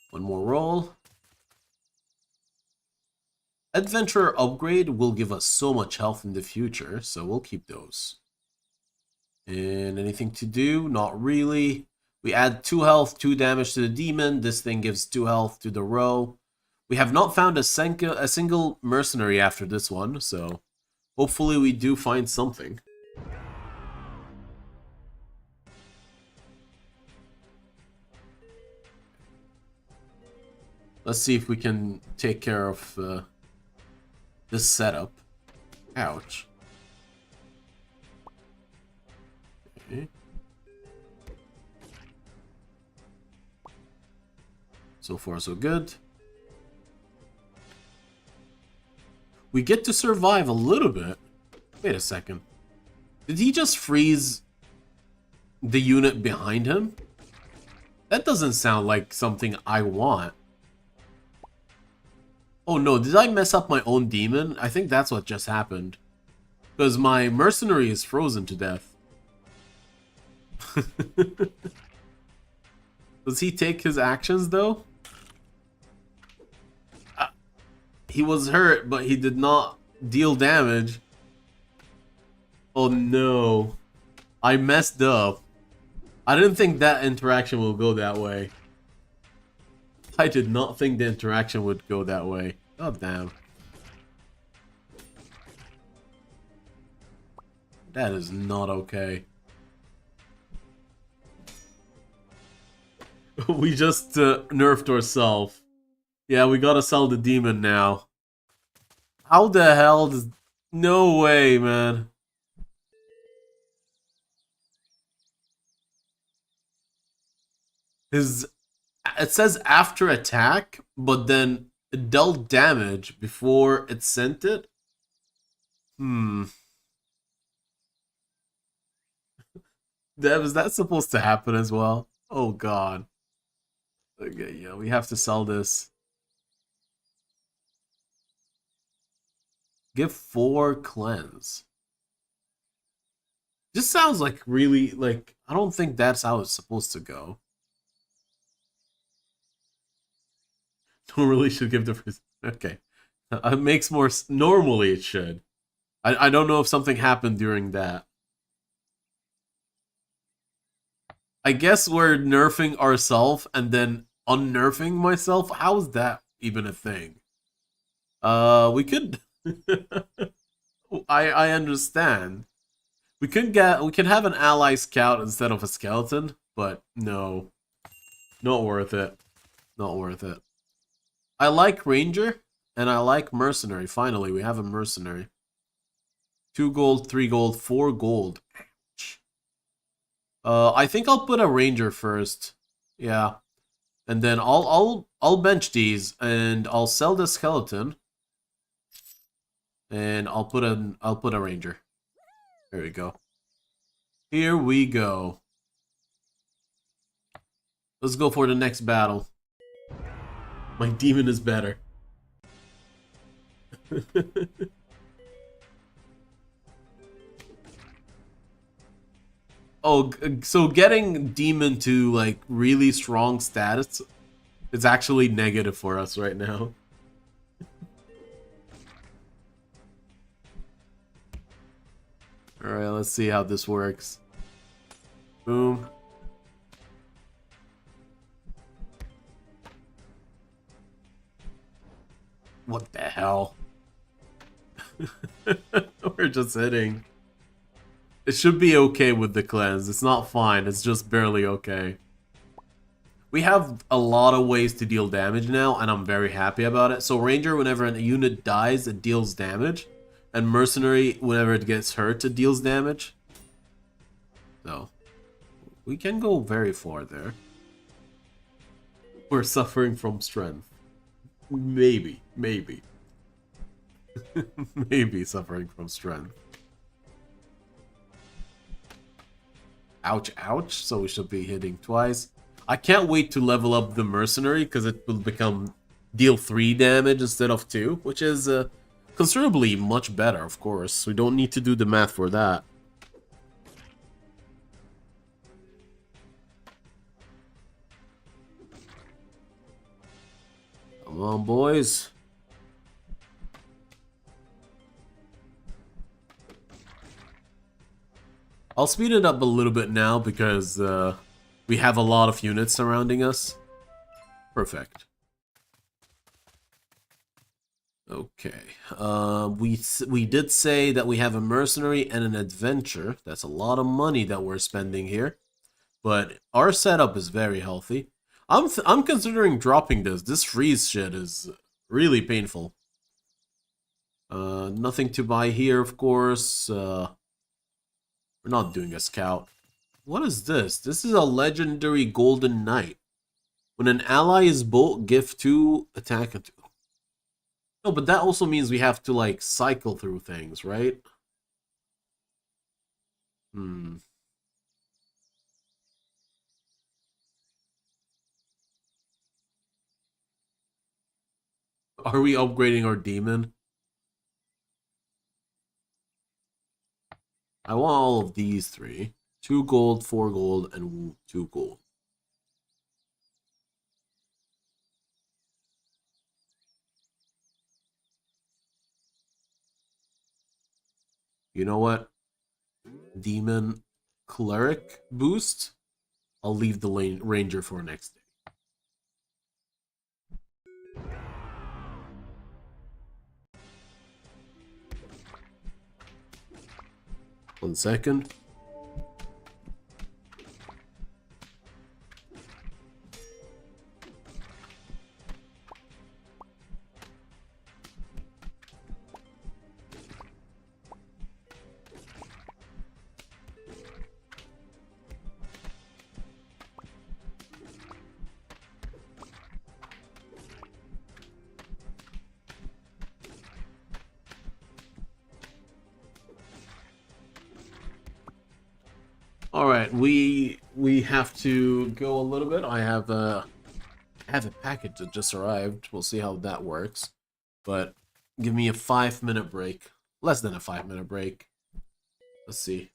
A: One more roll. Adventurer upgrade will give us so much health in the future, so we'll keep those. And anything to do? Not really. We add 2 health, 2 damage to the demon. This thing gives 2 health to the row. We have not found a single mercenary after this one, so hopefully we do find something. Let's see if we can take care of this setup. Ouch. Okay. So far, so good. We get to survive a little bit. Wait a second. Did he just freeze the unit behind him? That doesn't sound like something I want. Oh no, did I mess up my own demon? I think that's what just happened. Because my mercenary is frozen to death. Does he take his actions though? He was hurt, but he did not deal damage. Oh no. I messed up. I didn't think that interaction will go that way. I did not think the interaction would go that way. Oh damn. That is not okay. We just nerfed ourselves. Yeah, we gotta sell the demon now. How the hell does... No way, man. His... It says after attack, but then it dealt damage before it sent it? Was that supposed to happen as well? Oh god. Okay, yeah, we have to sell this. Give 4 cleanse. Just sounds like really, like, I don't think that's how it's supposed to go. Normally should give the... Okay. It makes more... Normally it should. I don't know if something happened during that. I guess we're nerfing ourselves and then unnerfing myself. How's that even a thing? We could... I understand. We could have an ally scout instead of a skeleton, but no. Not worth it. Not worth it. I like ranger and I like mercenary. Finally, we have a mercenary. 2 gold, 3 gold, 4 gold. I think I'll put a ranger first. Yeah. And then I'll bench these and I'll sell the skeleton. And I'll put a ranger. There we go. Here we go. Let's go for the next battle. My demon is better. Oh, so getting demon to like really strong status is actually negative for us right now. Alright, let's see how this works. Boom. What the hell? We're just hitting. It should be okay with the cleanse. It's not fine, it's just barely okay. We have a lot of ways to deal damage now, and I'm very happy about it. So Ranger, whenever a unit dies, it deals damage. And Mercenary, whenever it gets hurt, it deals damage. So, we can go very far there. We're suffering from strength. Maybe. Maybe suffering from strength. Ouch, ouch. So we should be hitting twice. I can't wait to level up the Mercenary, because it will become deal 3 damage instead of 2, which is considerably much better, of course. We don't need to do the math for that. Come on, boys. I'll speed it up a little bit now because we have a lot of units surrounding us. Perfect. Okay. We did say that we have a mercenary and an adventure. That's a lot of money that we're spending here. But our setup is very healthy. I'm considering dropping this. This freeze shit is really painful. Nothing to buy here, of course. We're not doing a scout. What is this? This is a legendary golden knight. When an ally is bolt, gift 2, attack a 2. No, but that also means we have to, like, cycle through things, right? Hmm. Are we upgrading our demon? I want all of these 3. 2 gold, 4 gold, and 2 gold. You know what? Demon cleric boost. I'll leave the ranger for next day. One second. All right, we have to go a little bit. I have a package that just arrived. We'll see how that works. But give me a 5-minute break. Less than a 5-minute break. Let's see.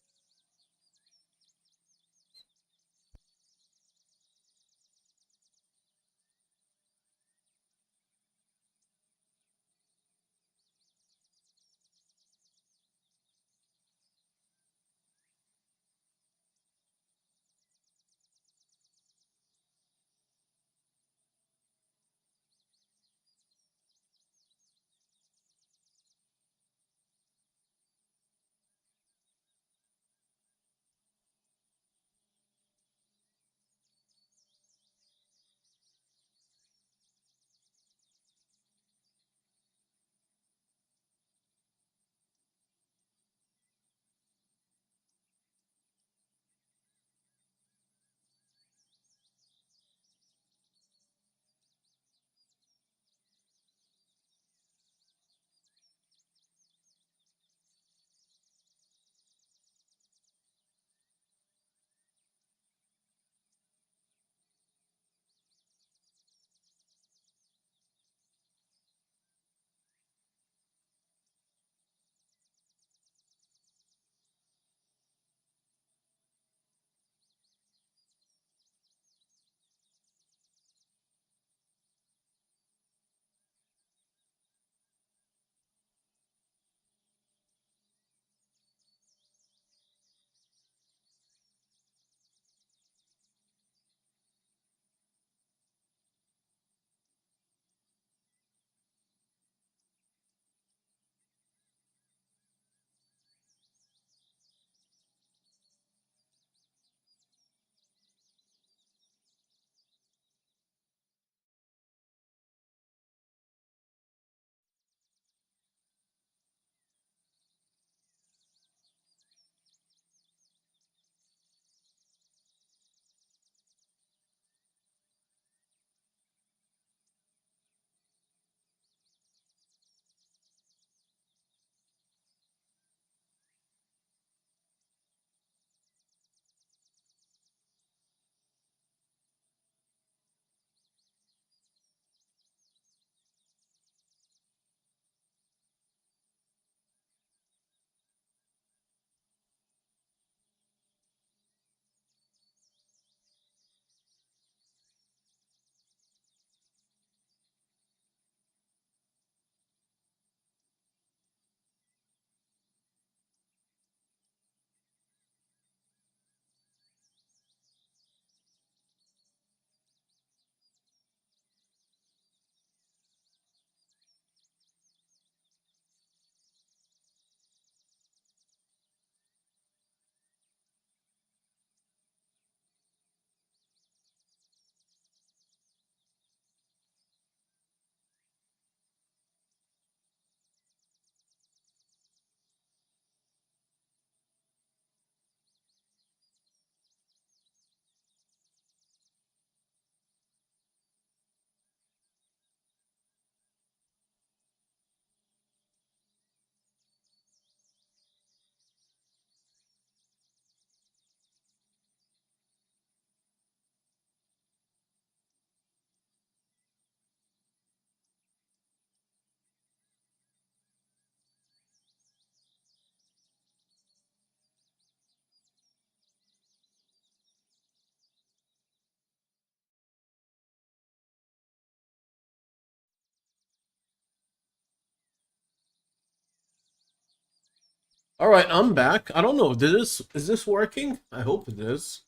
A: All right, I'm back. I don't know. Is this working? I hope it is.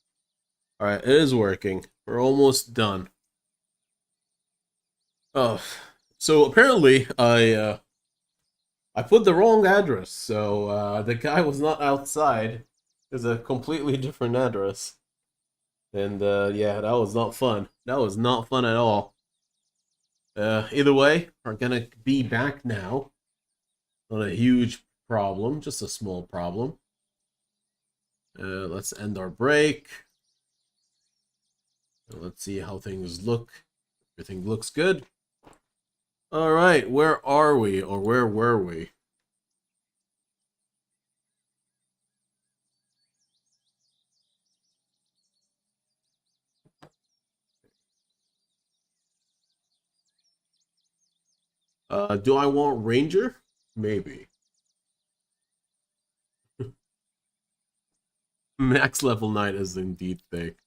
A: All right, it is working. We're almost done. Oh, so apparently I put the wrong address. So the guy was not outside. It's a completely different address. And yeah, that was not fun. That was not fun at all. Either way, we're gonna be back now. Not a huge problem, just a small problem. Let's end our break. Let's see how things look. Everything looks good. All right, where are we, or where were we? Do I want Ranger? Maybe. Max level 9 is indeed thick.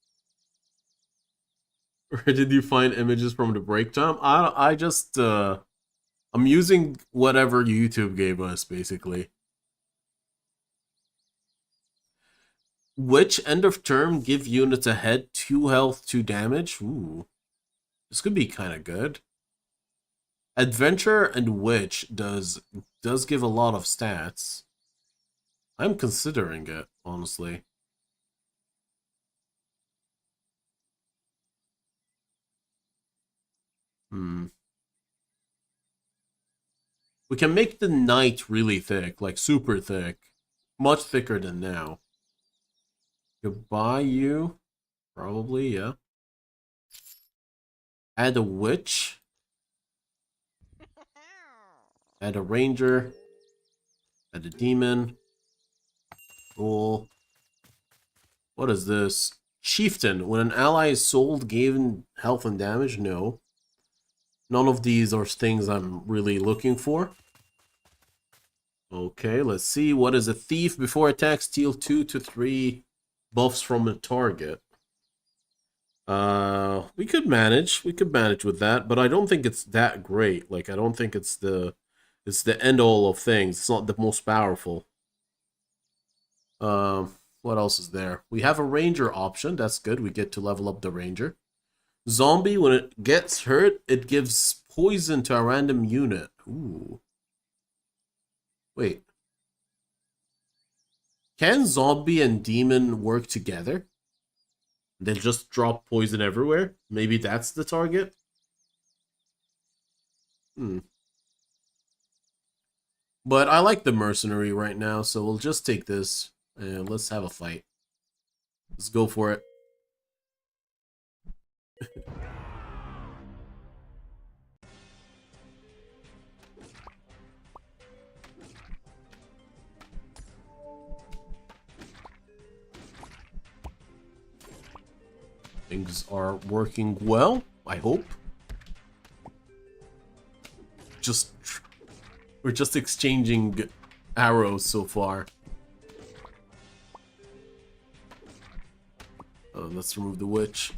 A: Where did you find images from the break time? I just I'm using whatever YouTube gave us basically. Which end of term give units ahead 2 health, 2 damage? Ooh. This could be kind of good. Adventure and Witch does give a lot of stats. I'm considering it, honestly. Hmm. We can make the Knight really thick, like super thick. Much thicker than now. Goodbye, you. Probably, yeah. Add a Witch. Add a Ranger. Add a Demon. Cool. What is this? Chieftain. When an ally is sold, gain health and damage? No. None of these are things I'm really looking for. Okay, let's see. What is a thief? Before attack, steal 2 to 3 buffs from a target. We could manage. We could manage with that, but I don't think it's that great. Like, I don't think it's the end all of things. It's not the most powerful. What else is there? We have a ranger option. That's good. We get to level up the ranger. Zombie, when it gets hurt, it gives poison to a random unit. Ooh. Wait. Can zombie and demon work together? They just drop poison everywhere? Maybe that's the target? Hmm. But I like the mercenary right now, so we'll just take this and let's have a fight. Let's go for it. Things are working well, I hope. Just we're just exchanging arrows so far. Let's remove the witch.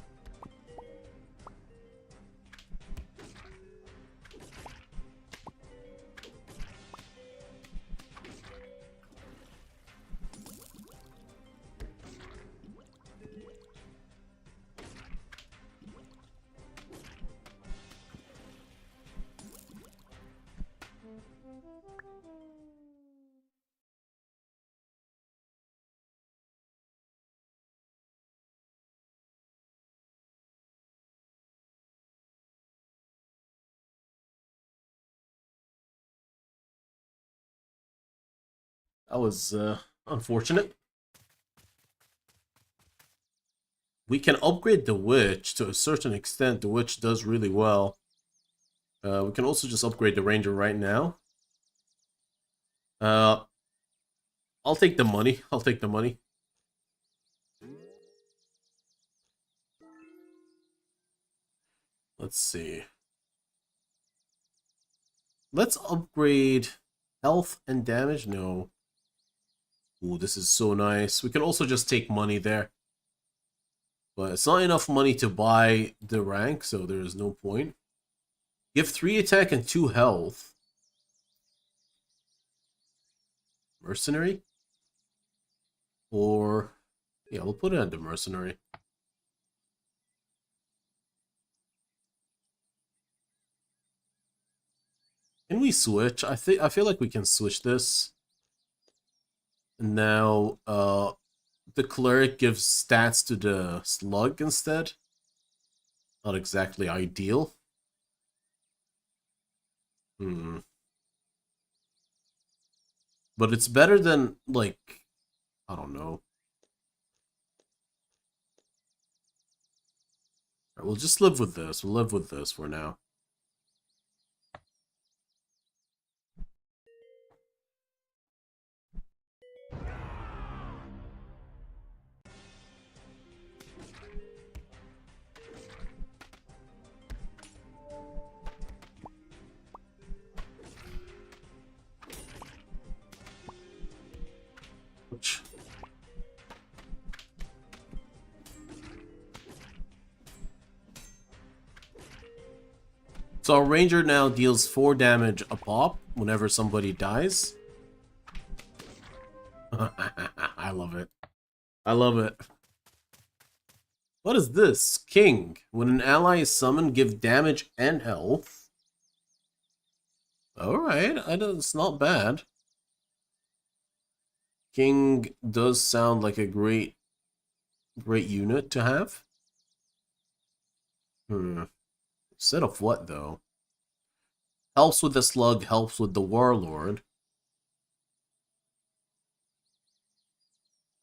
A: That was unfortunate. We can upgrade the witch to a certain extent. The witch does really well. We can also just upgrade the ranger right now. I'll take the money. I'll take the money. Let's see. Let's upgrade health and damage. No. Ooh, this is so nice. We can also just take money there. But it's not enough money to buy the rank, so there is no point. Give 3 attack and 2 health. Mercenary? Or, yeah, we'll put it under mercenary. Can we switch? I feel like we can switch this. And now, the cleric gives stats to the slug instead. Not exactly ideal. Hmm. But it's better than, like, I don't know. Right, we'll just live with this. We'll live with this for now. Which, so our ranger now deals 4 damage a pop whenever somebody dies. I love it. I love it. What is this? King. When an ally is summoned, give damage and health. Alright, it's not bad. King does sound like a great unit to have. Instead of what, though? Helps with the slug, helps with the warlord.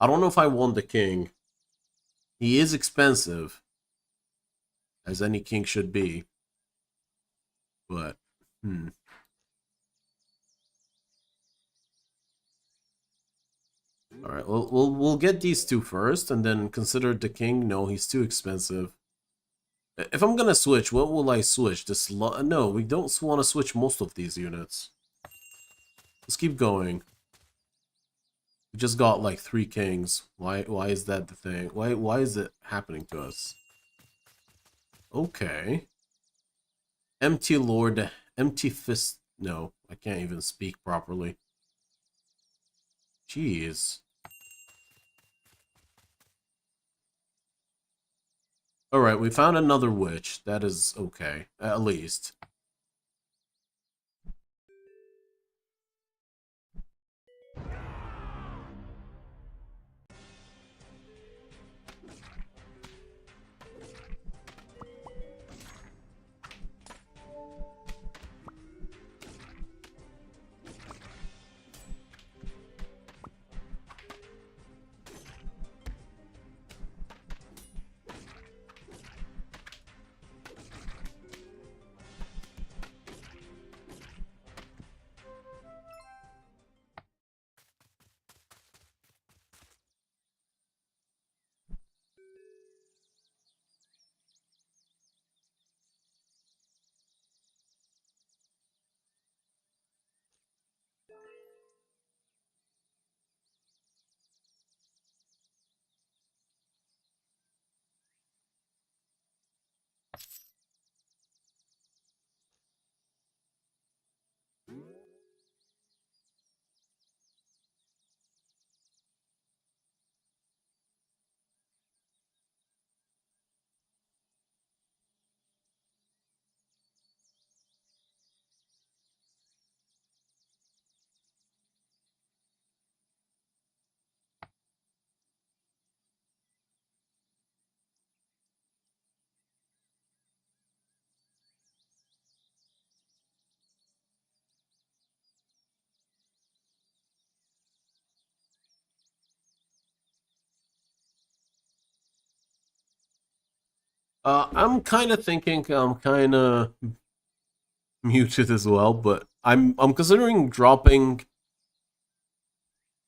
A: I don't know if I want the king. He is expensive, as any king should be. But, All right, we'll get these two first, and then consider the king. No, he's too expensive. If I'm gonna switch, what will I switch? No, we don't want to switch most of these units. Let's keep going. We just got like 3 kings. Why is that the thing? Why is it happening to us? Okay. Empty Lord, Empty Fist. No, I can't even speak properly. Jeez. Alright, we found another witch. That is okay, at least. I'm kind of thinking I'm kind of muted as well, but I'm considering dropping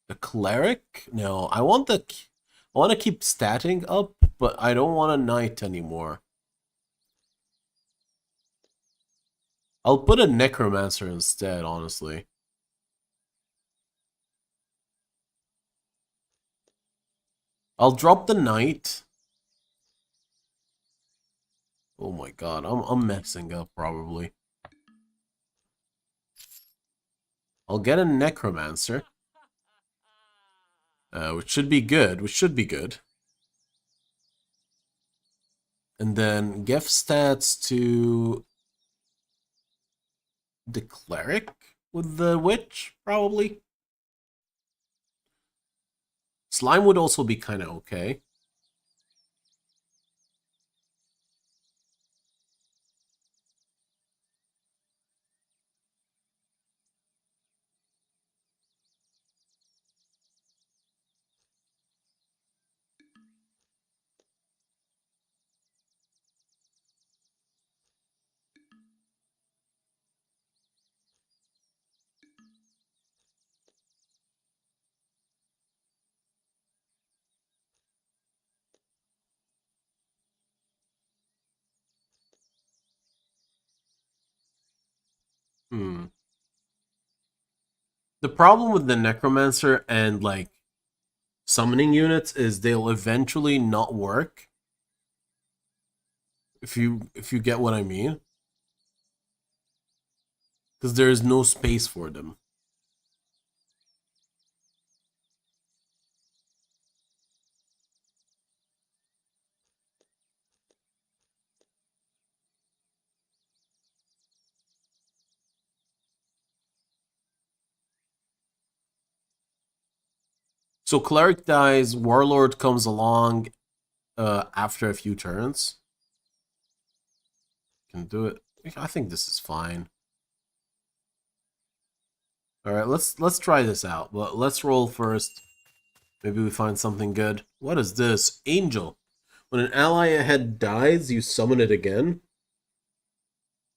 A: a cleric. No, I want to keep statting up, but I don't want a knight anymore. I'll put a necromancer instead, honestly. I'll drop the knight. Oh my god, I'm messing up probably. I'll get a necromancer. which should be good. Which should be good. And then gift stats to the cleric with the witch, probably. Slime would also be kind of okay. The problem with the Necromancer and, like, summoning units is they'll eventually not work. If you get what I mean. Because there is no space for them. So Cleric dies, Warlord comes along after a few turns. Can do it. I think this is fine. Alright, let's try this out. But let's roll first. Maybe we find something good. What is this? Angel. When an ally ahead dies, you summon it again.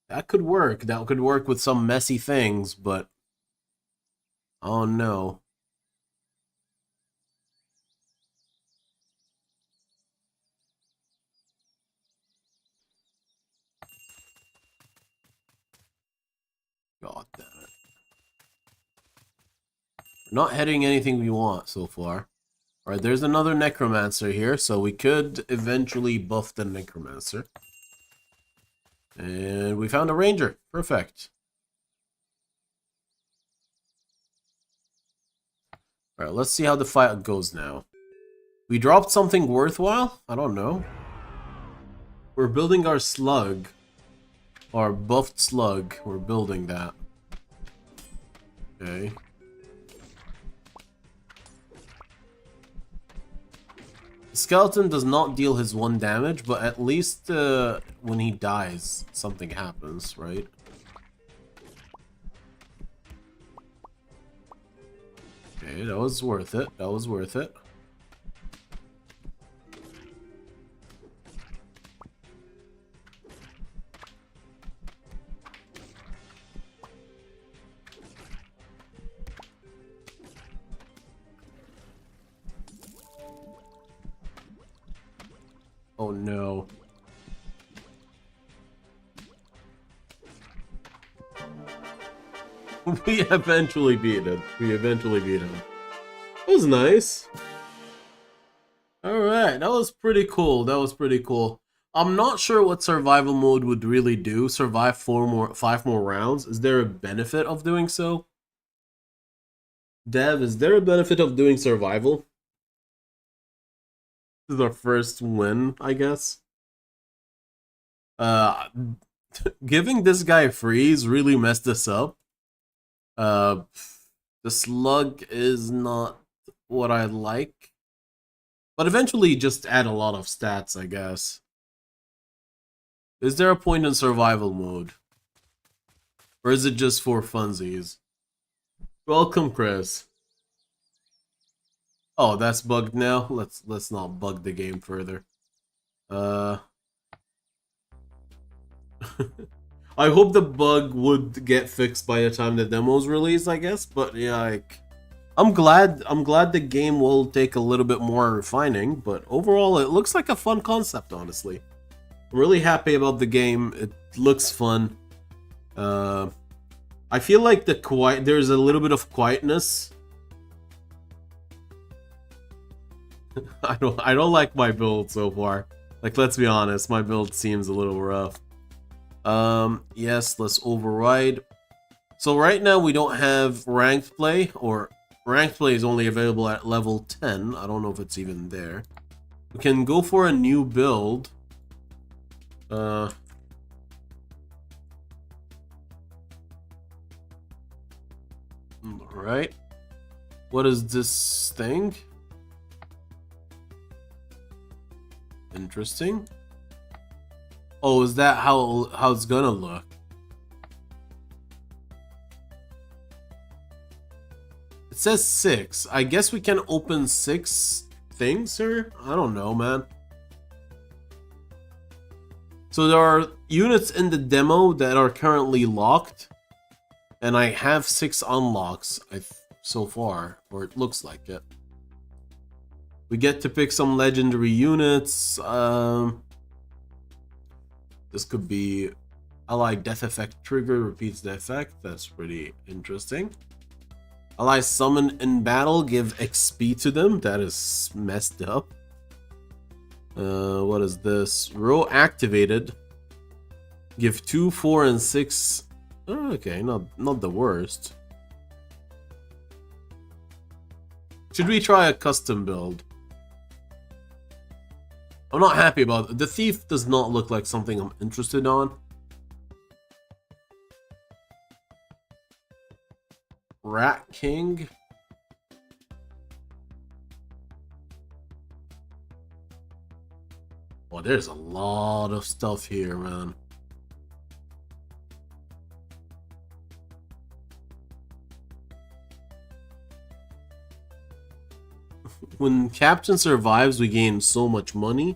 A: That could work. That could work with some messy things, but... oh no. God damn it. We're not hitting anything we want so far. Alright, there's another Necromancer here, so we could eventually buff the Necromancer. And we found a Ranger. Perfect. Alright, let's see how the fight goes now. We dropped something worthwhile? I don't know. We're building our slug. Our buffed slug. We're building that. Okay. The skeleton does not deal his 1 damage, but at least when he dies, something happens, right? Okay, that was worth it. That was worth it. Oh no. We eventually beat him. We eventually beat him. That was nice. Alright, that was pretty cool. That was pretty cool. I'm not sure what survival mode would really do. Survive 5 more rounds. Is there a benefit of doing so? Dev, is there a benefit of doing survival? This is our first win, I guess. Giving this guy freeze really messed us up. The slug is not what I like. But eventually just add a lot of stats, I guess. Is there a point in survival mode? Or is it just for funsies? Welcome, Chris. Oh, that's bugged now? Let's not bug the game further. I hope the bug would get fixed by the time the demo's released, I guess. But yeah, like, I'm glad the game will take a little bit more refining, but overall it looks like a fun concept, honestly. I'm really happy about the game. It looks fun. I feel like there's a little bit of quietness. I don't like my build so far. Like, let's be honest, my build seems a little rough. Yes, let's override. So right now we don't have ranked play, or Ranked play is only available at level 10. I don't know if it's even there. We can go for a new build. Alright. What is this thing? Interesting. Oh, is that how it's gonna look? It says 6. I guess we can open 6 things here? I don't know, man. So there are units in the demo that are currently locked. And I have 6 unlocks so far, or it looks like it. We get to pick some legendary units. This could be Ally Death Effect Trigger repeats the effect. That's pretty interesting. Ally Summon in battle, give XP to them. That is messed up. What is this? Row activated. Give 2, 4, and 6. Okay, not the worst. Should we try a custom build? I'm not happy about it. The Thief does not look like something I'm interested on. Rat King. Oh, there's a lot of stuff here, man. When Captain survives, we gain so much money.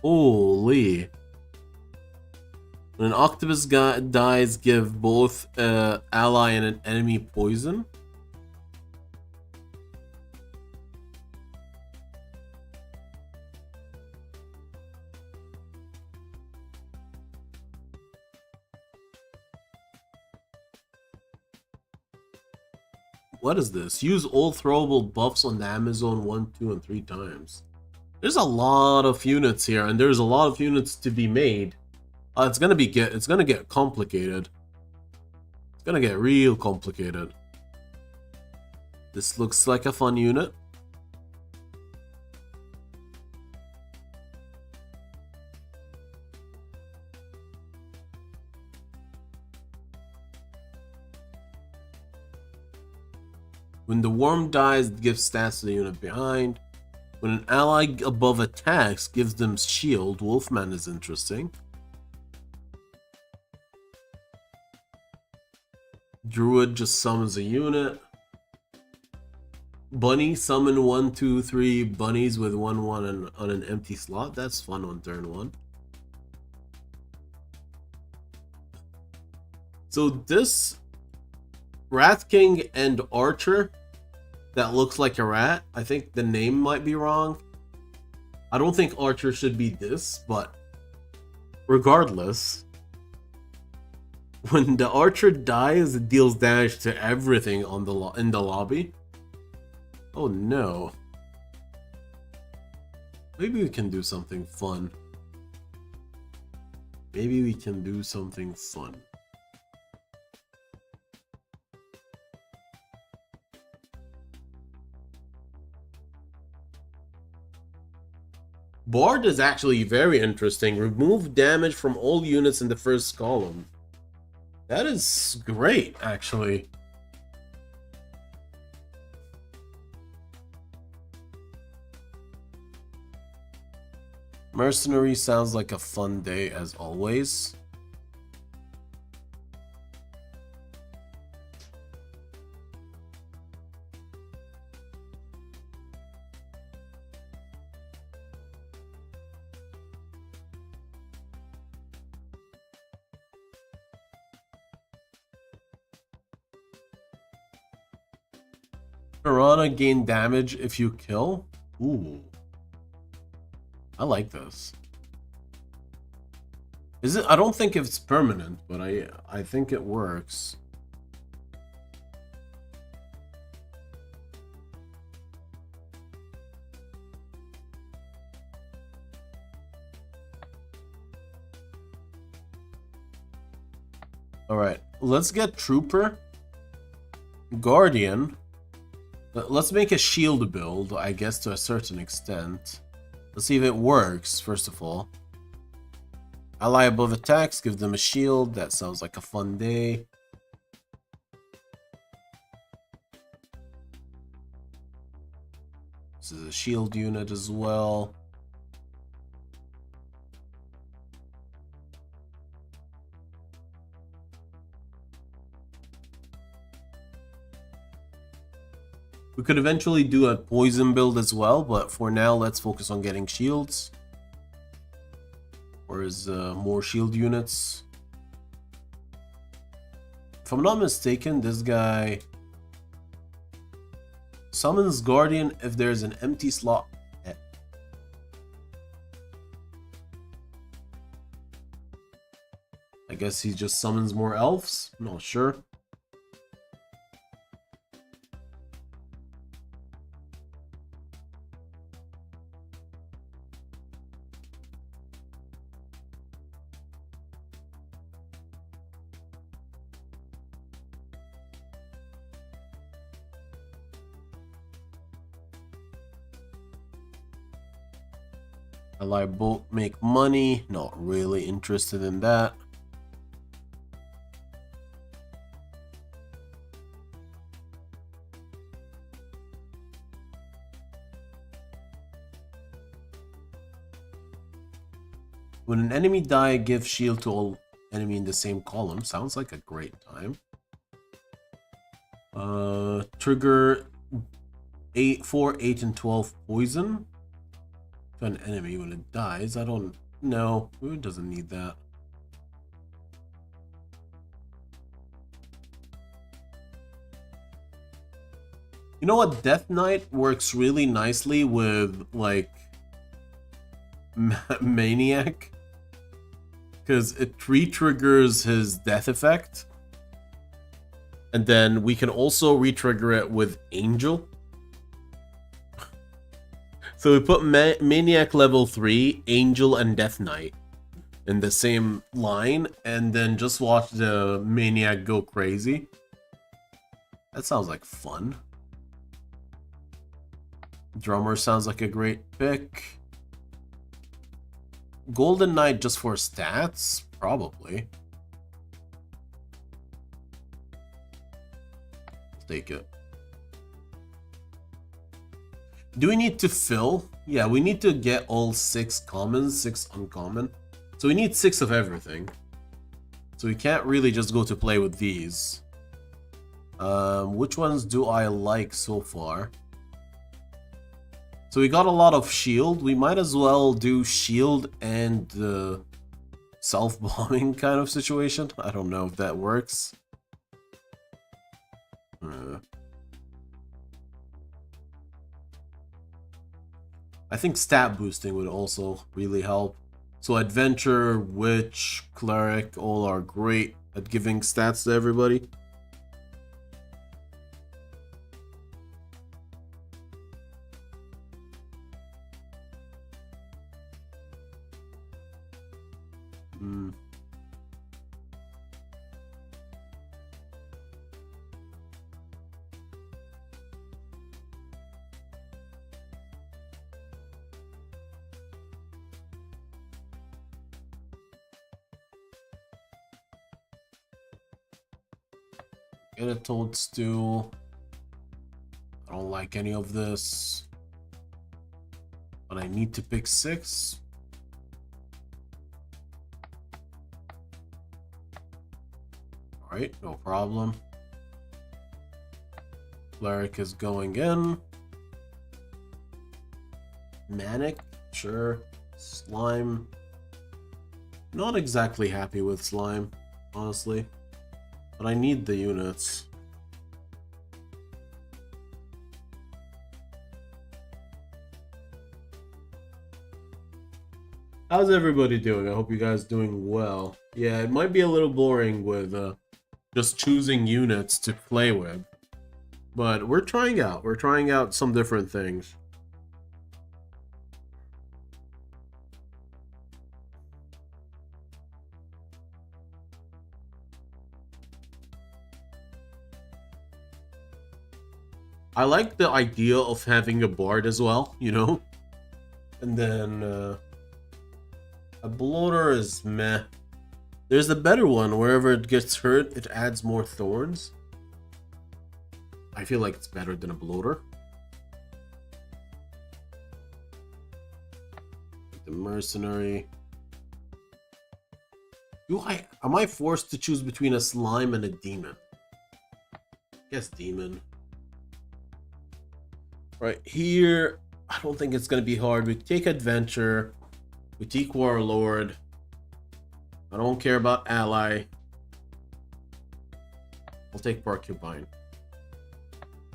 A: Holy. When an octopus guy dies, give both ally and an enemy poison. What is this? Use all throwable buffs on the Amazon 1, 2, and 3 times. There's a lot of units here, and there's a lot of units to be made. It's gonna get complicated. It's gonna get real complicated. This looks like a fun unit. When the worm dies, it gives stats to the unit behind. When an ally above attacks, gives them shield. Wolfman is interesting. Druid just summons a unit. Bunny, summon 1, 2, 3 bunnies with 1, 1 on an empty slot. That's fun on turn 1. So this Rat King and Archer that looks like a rat. I think the name might be wrong. I don't think Archer should be this, but regardless, when the Archer dies, it deals damage to everything on in the lobby. Oh no. Maybe we can do something fun. Maybe we can do something fun. Bard is actually very interesting. Remove damage from all units in the first column. That is great, actually. Mercenary sounds like a fun day as always. Piranha gain damage if you kill. Ooh. I like this. Is it? I don't think it's permanent, but I think it works. All right, let's get Trooper, Guardian, Let's make a shield build, I guess, to a certain extent. Let's see if it works, first of all. Ally above attacks, give them a shield. That sounds like a fun day. This is a shield unit as well. We could eventually do a poison build as well, but for now, let's focus on getting shields. Or is more shield units. If I'm not mistaken, this guy summons Guardian if there's an empty slot. I guess he just summons more elves? Not sure. Ally bolt make money. Not really interested in that. When an enemy die, give shield to all enemy in the same column. Sounds like a great time. Trigger 4, 8, and 12 poison to an enemy when it dies. I don't know. It doesn't need that. You know what? Death Knight works really nicely with, like, Maniac. Because it re-triggers his death effect. And then we can also re-trigger it with Angel. So we put Maniac level 3, Angel, and Death Knight in the same line. And then just watch the Maniac go crazy. That sounds like fun. Drummer sounds like a great pick. Golden Knight just for stats? Probably. I'll take it. Do we need to fill? Yeah, we need to get all 6 commons, 6 uncommon. So we need 6 of everything. So we can't really just go to play with these. Which ones do I like so far? So we got a lot of shield. We might as well do shield and self-bombing kind of situation. I don't know if that works. I think stat boosting would also really help. So Adventure, Witch, Cleric, all are great at giving stats to everybody. Get a toadstool. I don't like any of this. But I need to pick 6. Alright, no problem. Cleric is going in. Manic, sure. Slime. Not exactly happy with slime, honestly. But I need the units. How's everybody doing? I hope you guys doing well. Yeah, it might be a little boring with just choosing units to play with. But we're trying out some different things. I like the idea of having a bard as well, you know? And then a bloater is meh. There's a better one. Wherever it gets hurt, it adds more thorns. I feel like it's better than a bloater. The mercenary. Am I forced to choose between a slime and a demon? I guess demon. Right here, I don't think it's gonna be hard. We take adventure. We take warlord. I don't care about ally. I'll take porcupine.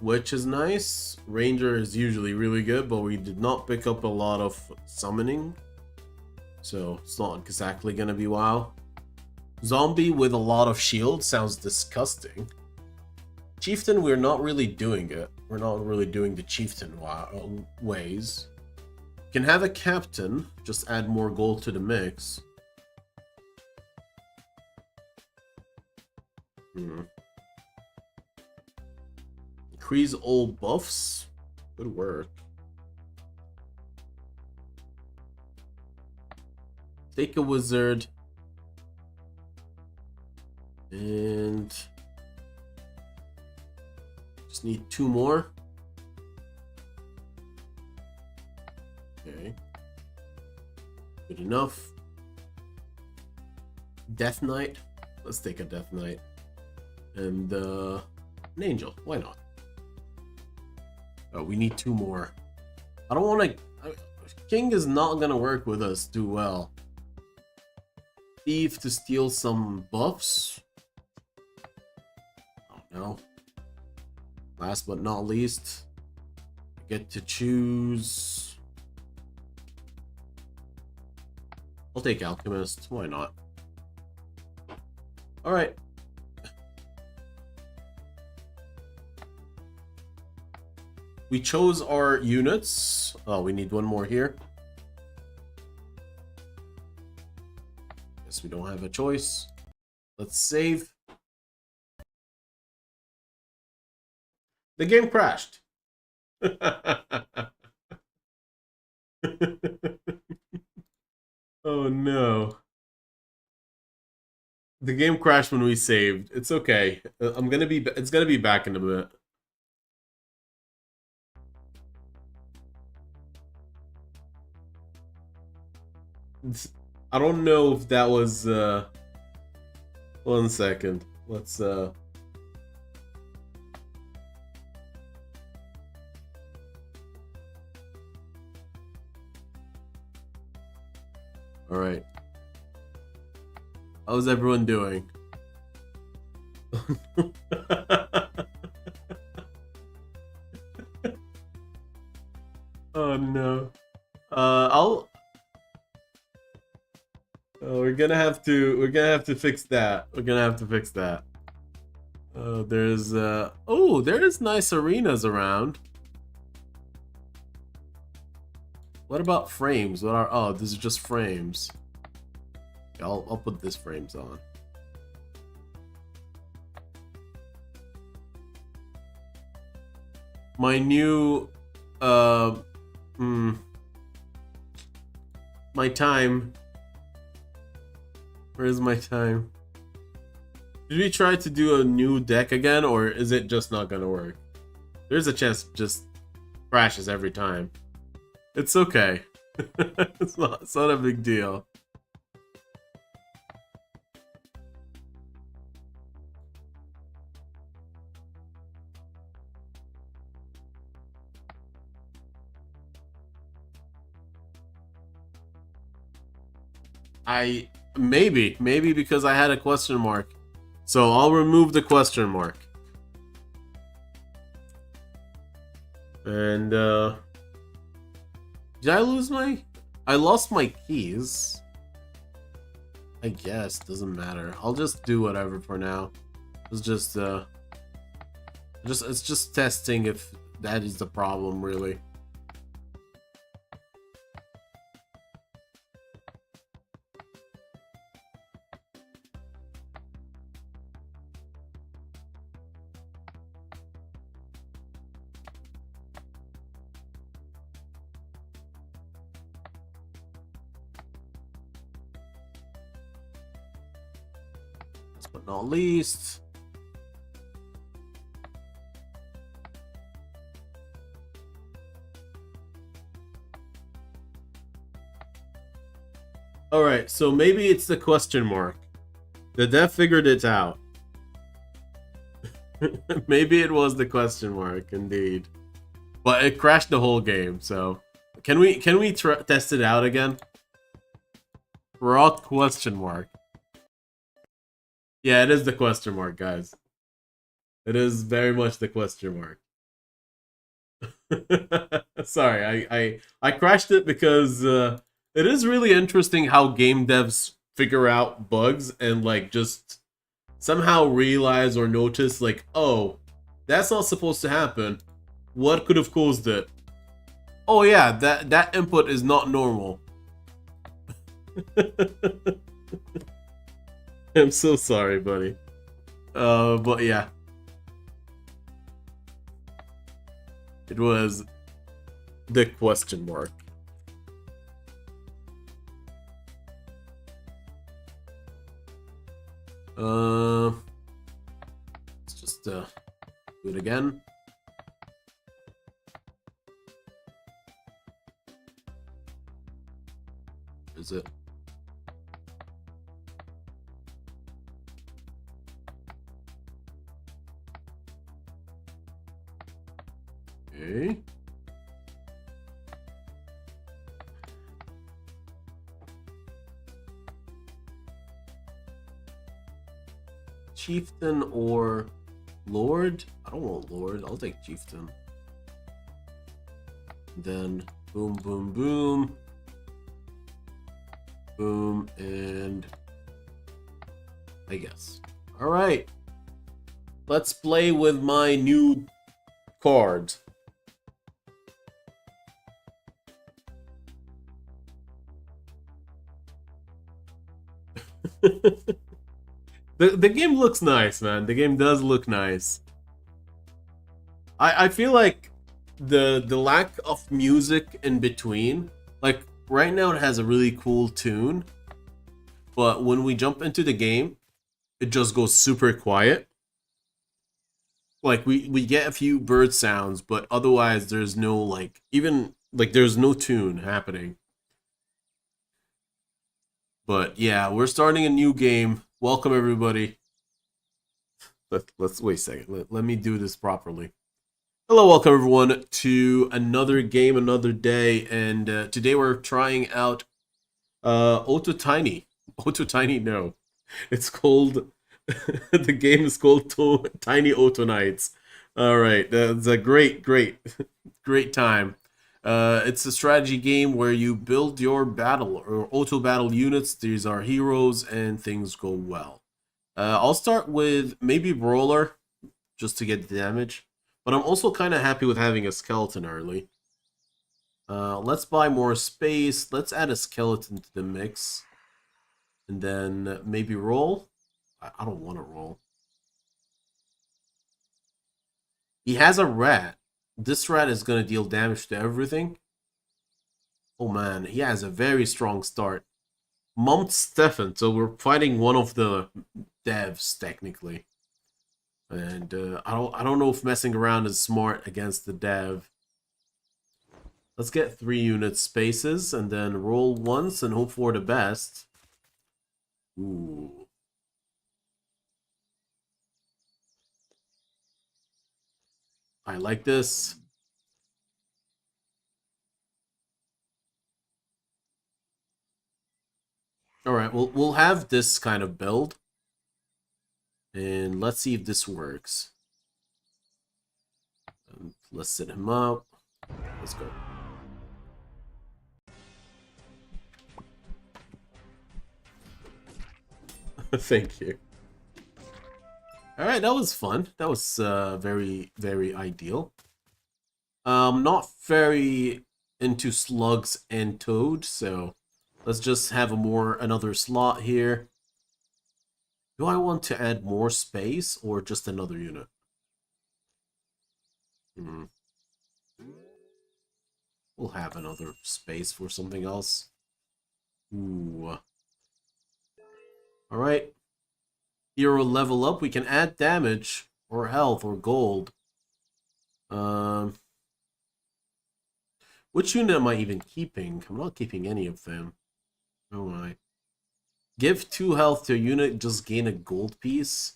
A: Witch is nice. Ranger is usually really good, but we did not pick up a lot of summoning, so it's not exactly gonna be wow. Zombie with a lot of shield sounds disgusting. Chieftain, we're not really doing it. We're not really doing the chieftain ways. Can have a captain, just add more gold to the mix. Increase all buffs. Good work. Take a wizard. And just need 2 more. Okay. Good enough. Death Knight. Let's take a Death Knight. And an Angel. Why not? Oh, we need 2 more. I don't want to... King is not going to work with us too well. Thief to steal some buffs. Oh no. Last but not least, I get to choose. I'll take Alchemist. Why not? Alright. We chose our units. Oh, we need 1 more here. Guess we don't have a choice. Let's save. The game crashed. Oh no. The game crashed when we saved. It's okay. It's gonna be back in a bit. I don't know if that was 1 second. Let's all right. How's everyone doing? Oh no. We're gonna have to fix that. We're gonna have to fix that. There's nice arenas around. What about frames? This is just frames. I'll put this frames on. My new my time. Where's my time? Did we try to do a new deck again, or is it just not gonna work? There's a chance it just crashes every time. It's okay. It's not a big deal. Maybe because I had a question mark. So I'll remove the question mark. And did I lose I lost my keys. I guess doesn't matter. I'll just do whatever for now. It's just testing if that is the problem really. but not least. Alright, so maybe it's the question mark. The dev figured it out. Maybe it was the question mark, indeed. But it crashed the whole game, so... Can we test it out again? Raw question mark. Yeah, it is the question mark, guys. It is very much the question mark. Sorry, I crashed it because it is really interesting how game devs figure out bugs and like just somehow realize or notice like, oh, that's not supposed to happen. What could have caused it? Oh yeah, that input is not normal. I'm so sorry, buddy. But yeah. It was the question mark. Let's just do it again. Is it? Okay. Chieftain or Lord? I don't want Lord. I'll take Chieftain. Then boom, boom, boom. Boom, and I guess. Alright. Let's play with my new card. The game looks nice, man. The game does look nice. I feel like the lack of music in between, like right now it has a really cool tune, but when we jump into the game, it just goes super quiet. Like we get a few bird sounds, but otherwise there's no like even like there's no tune happening. But yeah, we're starting a new game. Welcome everybody. Let's wait a second. Let me do this properly. Hello, welcome everyone to another game, another day, and today we're trying out Auto Tiny. Auto Tiny, no. It's called, the game is called Tiny Auto Nights. Alright, that's a great time. It's a strategy game where you build your battle or auto battle units. These are heroes and things go well. I'll start with maybe Brawler, just to get the damage. But I'm also kind of happy with having a skeleton early. Let's buy more space. Let's add a skeleton to the mix. And then maybe roll. I don't want to roll. He has a rat. This rat is going to deal damage to everything. Oh man, he has a very strong start. Mumped Stefan, so we're fighting one of the devs, technically. And I don't know if messing around is smart against the dev. Let's get 3 unit spaces and then roll once and hope for the best. Ooh. I like this. Alright, we'll have this kind of build. And let's see if this works. Let's set him up. Let's go. Thank you. Alright, that was fun. That was very ideal. Not very into slugs and toad, so let's just have another slot here. Do I want to add more space or just another unit? We'll have another space for something else. Ooh. Alright. hero level up, we can add damage or health or gold. Which unit am I even keeping? I'm not keeping any of them. Oh my. Give 2 health to a unit, just gain a gold piece.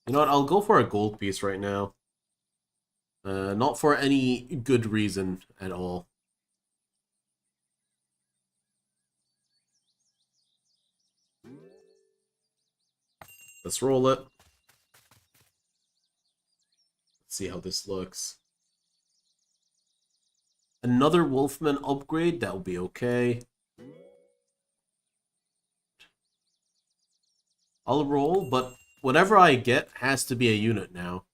A: You know what, I'll go for a gold piece right now. Not for any good reason at all. Let's roll it. Let's see how this looks. Another Wolfman upgrade, that'll be okay. I'll roll, but whatever I get has to be a unit now.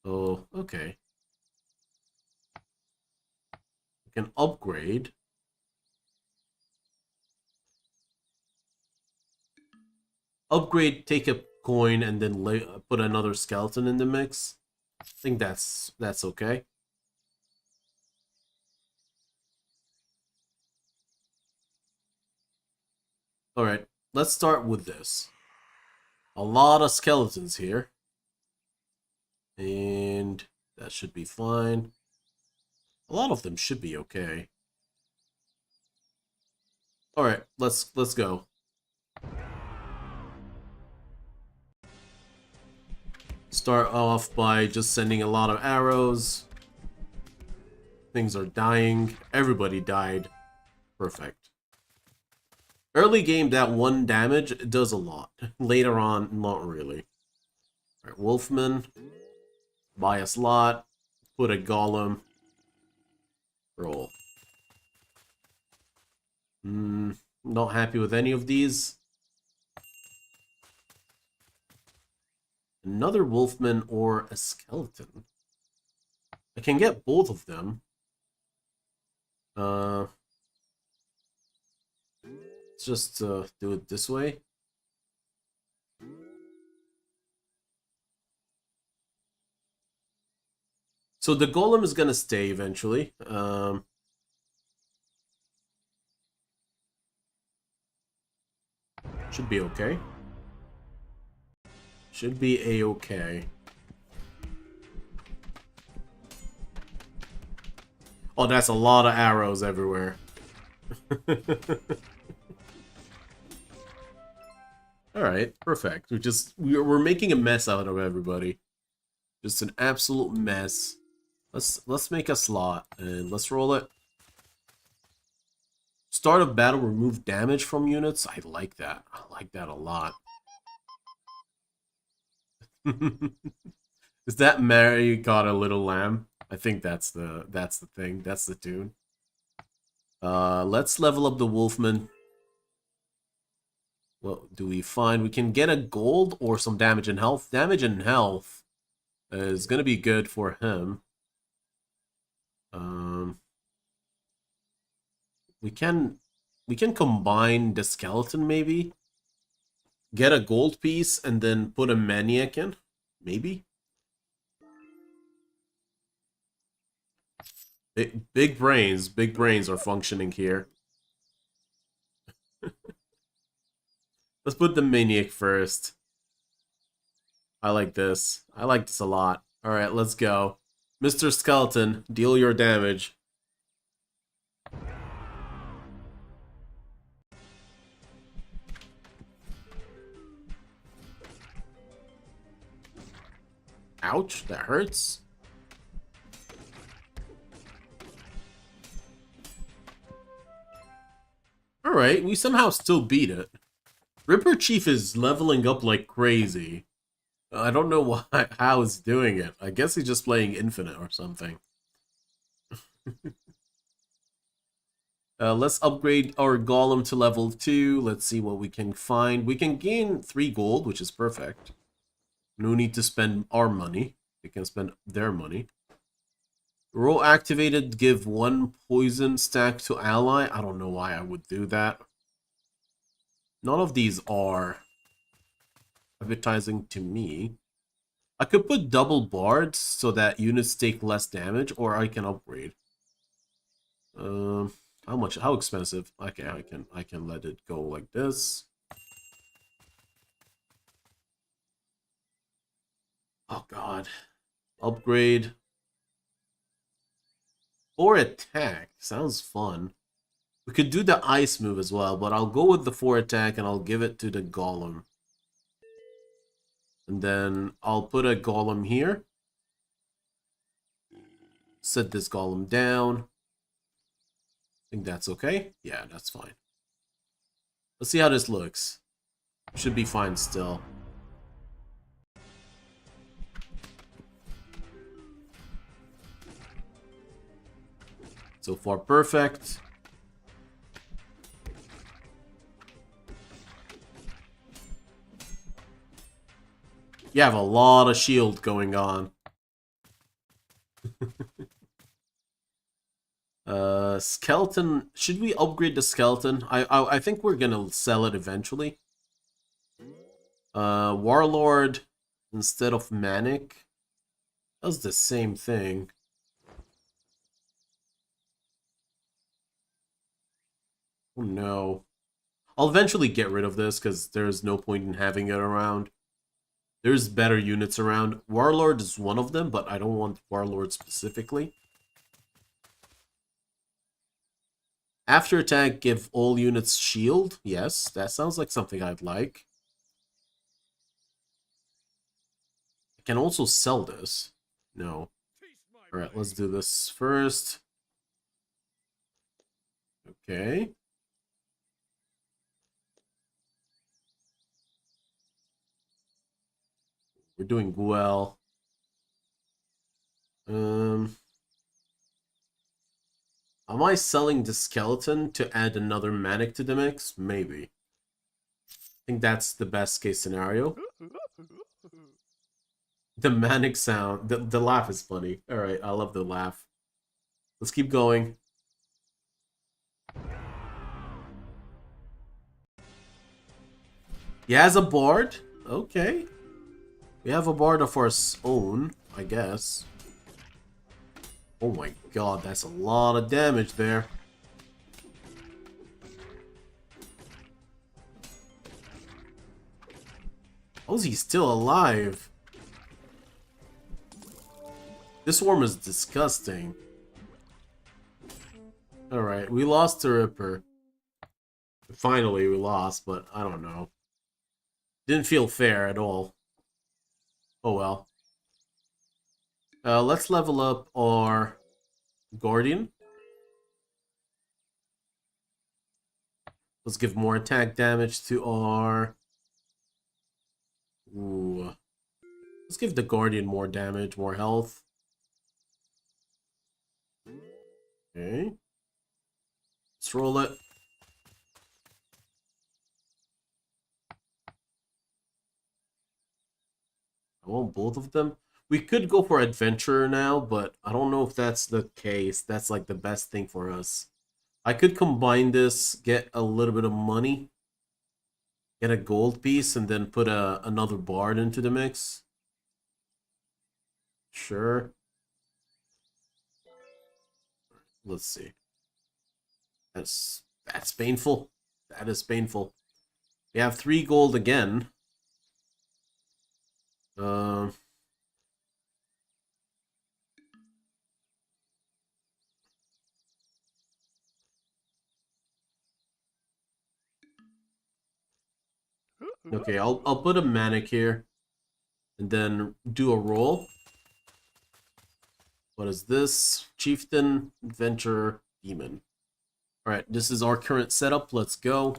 A: Oh, okay. I can upgrade. Upgrade, take a coin, and then put another skeleton in the mix. I think that's okay. Alright, let's start with this. A lot of skeletons here. And that should be fine. A lot of them should be okay. Alright, let's go. Start off by just sending a lot of arrows. Things are dying. Everybody died. Perfect. Early game, that 1 damage does a lot. Later on, not really. Alright, Wolfman. Buy a slot. Put a golem. Roll. Not happy with any of these. Another Wolfman or a skeleton. I can get both of them. Let's just do it this way. So the golem is gonna stay eventually. Should be okay. Should be a-okay. Oh, that's a lot of arrows everywhere. Alright, perfect. We're making a mess out of everybody. Just an absolute mess. Let's make a slot and let's roll it. Start of battle, remove damage from units. I like that. I like that a lot. Is that Mary got a little lamb? I think that's the thing. That's the tune. Let's level up the Wolfman. What do we find? We can get a gold or some damage and health. Damage and health is gonna be good for him. We can combine the skeleton maybe. Get a gold piece and then put a maniac in. Maybe. Big brains are functioning here. Let's put the maniac first. I like this. I like this a lot. Alright, let's go. Mr. Skeleton, deal your damage. Ouch, that hurts. Alright, we somehow still beat it. Ripper Chief is leveling up like crazy. I don't know how he's doing it. I guess he's just playing Infinite or something. Let's upgrade our Golem to level 2. Let's see what we can find. We can gain 3 gold, which is perfect. No need to spend our money. We can spend their money. Roll activated, give 1 poison stack to ally. I don't know why I would do that. None of these are advertising to me. I could put double bards so that units take less damage, or I can upgrade. How much? How expensive? Okay, I can let it go like this. Oh god. Upgrade. Or attack. Sounds fun. We could do the ice move as well, but I'll go with the 4 attack and I'll give it to the golem. And then I'll put a golem here. Set this golem down. I think that's okay. Yeah, that's fine. Let's see how this looks. Should be fine still. So far, perfect. You have a lot of shield going on. Skeleton. Should we upgrade the skeleton? I think we're gonna sell it eventually. Warlord instead of Manic. Does the same thing. Oh no. I'll eventually get rid of this because there's no point in having it around. There's better units around. Warlord is one of them, but I don't want Warlord specifically. After attack, give all units shield. Yes, that sounds like something I'd like. I can also sell this. No. Alright, let's do this first. Okay. We're doing well. Am I selling the skeleton to add another manic to the mix? Maybe. I think that's the best case scenario. The manic sound. The laugh is funny. Alright, I love the laugh. Let's keep going. He has a bard. Okay. We have a bard of our own, I guess. Oh my god, that's a lot of damage there. How is he still alive? This worm is disgusting. Alright, we lost to Ripper. Finally, we lost, but I don't know. Didn't feel fair at all. Oh well. Let's level up our Guardian. Let's give more attack damage to our... Ooh. Let's give the Guardian more damage, more health. Okay. Let's roll it. I want both of them. We could go for Adventurer now, but I don't know if that's the case. That's like the best thing for us. I could combine this, get a little bit of money, get a gold piece, and then put another bard into the mix. Sure. Let's see. That's painful. That is painful. We have 3 gold again. Okay, I'll put a manic here, and then do a roll. What is this? Chieftain, Adventurer, Demon. Alright, this is our current setup. Let's go.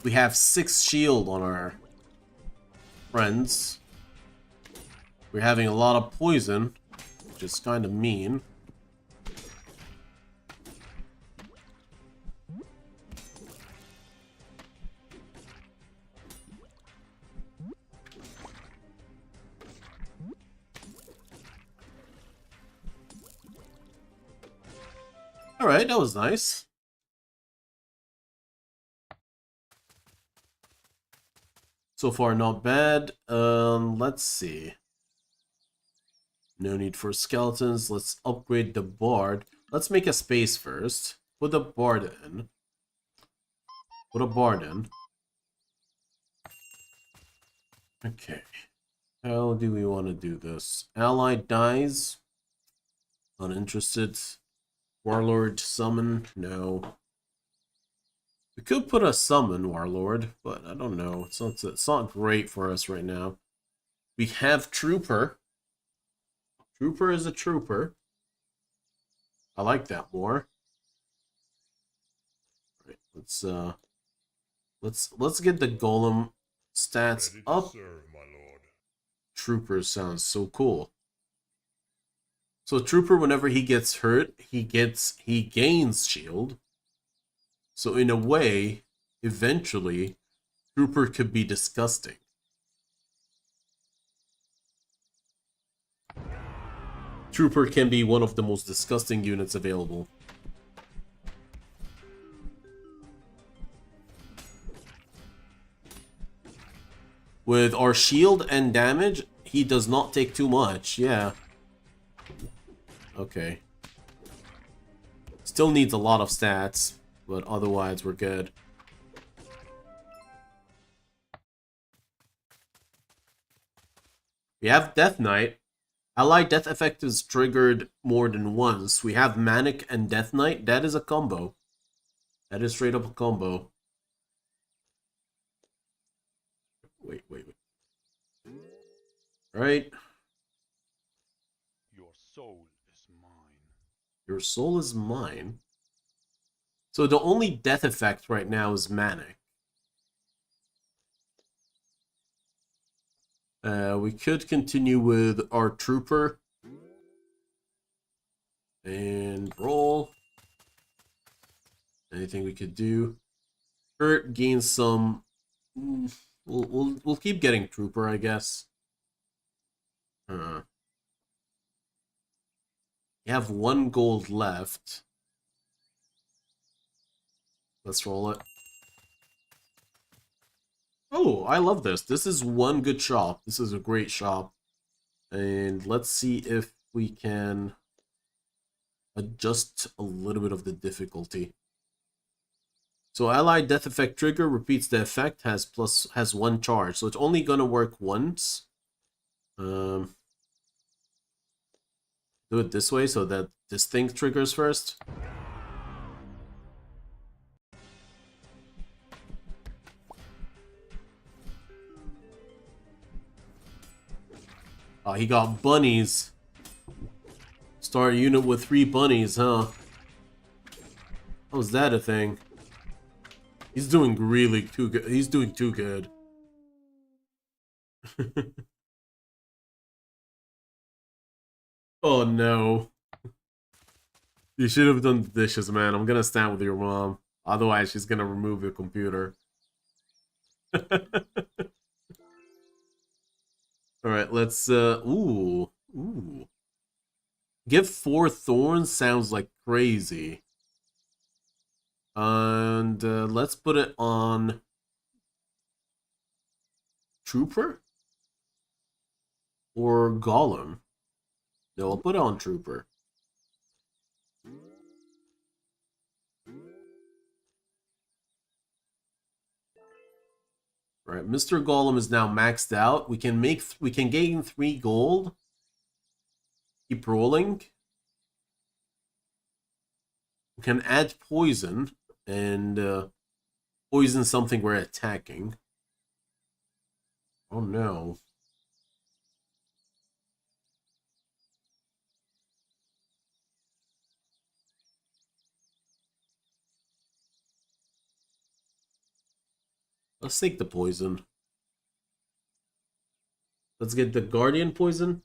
A: We have 6 shield on our friends. We're having a lot of poison, which is kind of mean. Alright, that was nice. So far, not bad. Let's see. No need for skeletons. Let's upgrade the bard. let's make a space first. Put a bard in. Put a bard in. Okay. How do we want to do this? Ally dies. Uninterested. Warlord summon. No. We could put a summon Warlord, but I don't know. It's not great for us right now. We have Trooper. Trooper is a Trooper. I like that more. All right, let's get the Golem stats up.
B: Serve, my lord.
A: Trooper sounds so cool. So Trooper, whenever he gets hurt, he gains shield. So in a way, eventually, Trooper could be disgusting. Trooper can be one of the most disgusting units available. With our shield and damage, he does not take too much, yeah. Okay. Still needs a lot of stats, but otherwise we're good. We have Death Knight. Allied death effect is triggered more than once. We have Manic and Death Knight. That is a combo. That is straight up a combo. Wait. Alright.
B: Your soul is mine.
A: Your soul is mine. So the only death effect right now is Manic. We could continue with our Trooper. And roll. Anything we could do. Hurt gains some... We'll keep getting Trooper, I guess. You have 1 gold left. Let's roll it. Oh, I love this. This is one good shop. This is a great shop. And let's see if we can adjust a little bit of the difficulty. So allied death effect trigger repeats the effect, has 1 charge. So it's only gonna work once. Do it this way so that this thing triggers first. Oh, he got bunnies. Start a unit with 3 bunnies, huh? How's that a thing? He's doing really too good. He's doing too good. Oh no. You should have done the dishes, man. I'm gonna stand with your mom. Otherwise, she's gonna remove your computer. Alright, let's, ooh. Give 4 thorns sounds like crazy. And, let's put it on... Trooper? Or Golem? No, I'll put it on Trooper. Right, Mr. Golem is now maxed out. We can gain 3 gold. Keep rolling. We can add poison and poison something we're attacking. Oh no. Let's take the poison. Let's get the Guardian poison.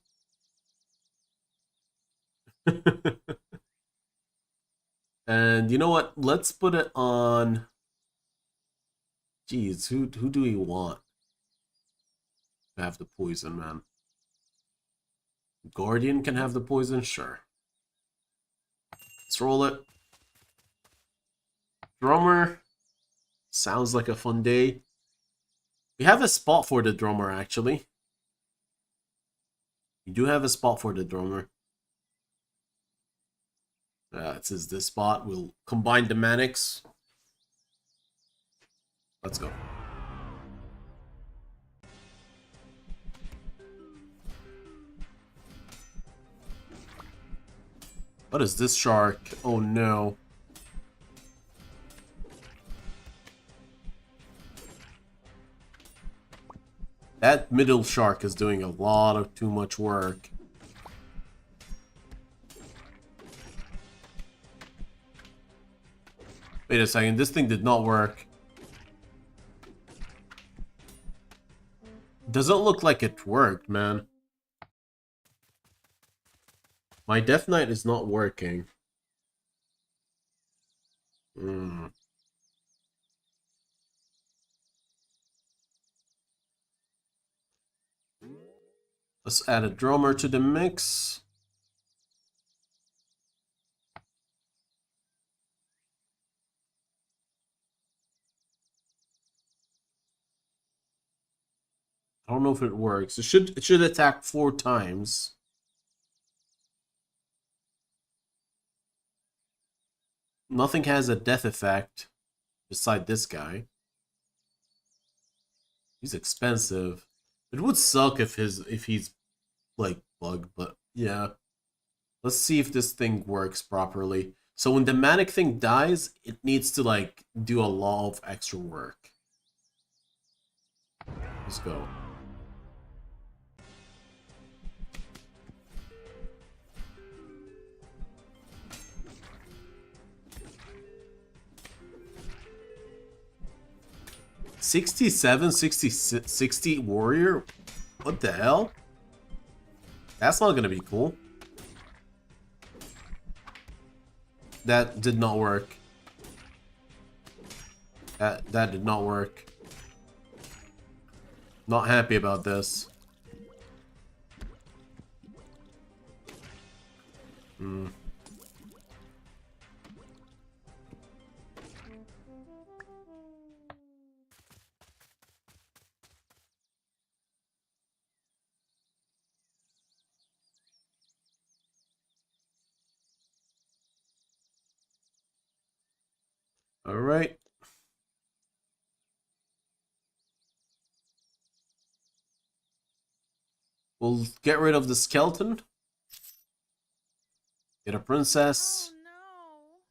A: And you know what? Let's put it on... Jeez, who do we want to have the poison, man? Guardian can have the poison? Sure. Let's roll it. Drummer. Sounds like a fun day. We have a spot for the drummer, actually. We do have a spot for the drummer. It says this spot. We'll combine the Manics. Let's go. What is this shark? Oh no. That middle shark is doing a lot of too much work. Wait a second, this thing did not work. Doesn't look like it worked, man. My Death Knight is not working. Let's add a drummer to the mix. I don't know if it works. It should attack 4 times. Nothing has a death effect beside this guy. He's expensive. It would suck if he's like bugged, but yeah. Let's see if this thing works properly. So when the manic thing dies, it needs to like do a lot of extra work. Let's go. $67, 60 warrior? What the hell? That's not gonna be cool. That did not work. That did not work. Not happy about this. All right. We'll get rid of the skeleton. Get a princess.
C: Oh,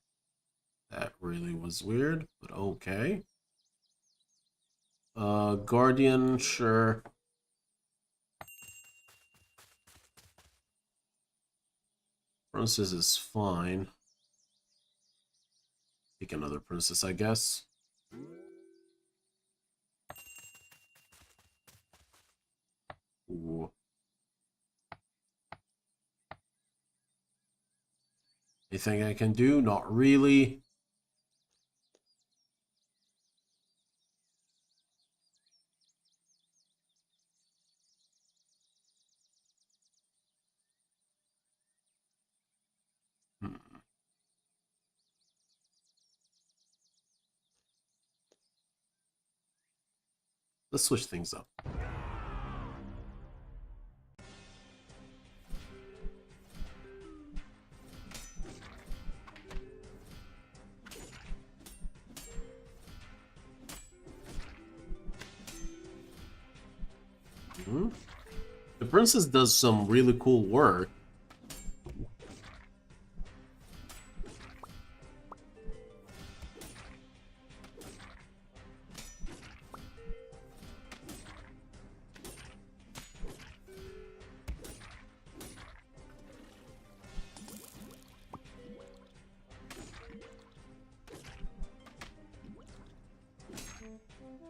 C: no.
A: That really was weird, but okay. Guardian, sure. Princess is fine. Pick another princess, I guess. Ooh. Anything I can do? Not really. Let's switch things up. The princess does some really cool work.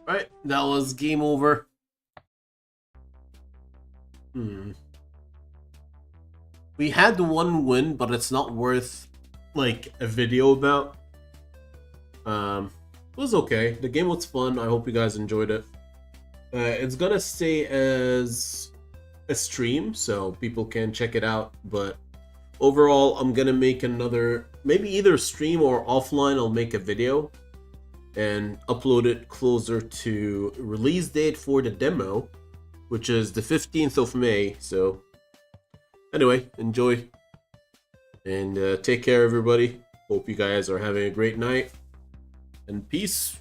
A: Right, that was game over. We had one win, but it's not worth like a video about. It was okay. The game was fun. I hope you guys enjoyed it. It's gonna stay as a stream, so people can check it out. But overall, I'm gonna make another, maybe either stream or offline. I'll make a video and upload it closer to release date for the demo, which is the 15th of May. So anyway, enjoy. And take care, everybody. Hope you guys are having a great night. And peace.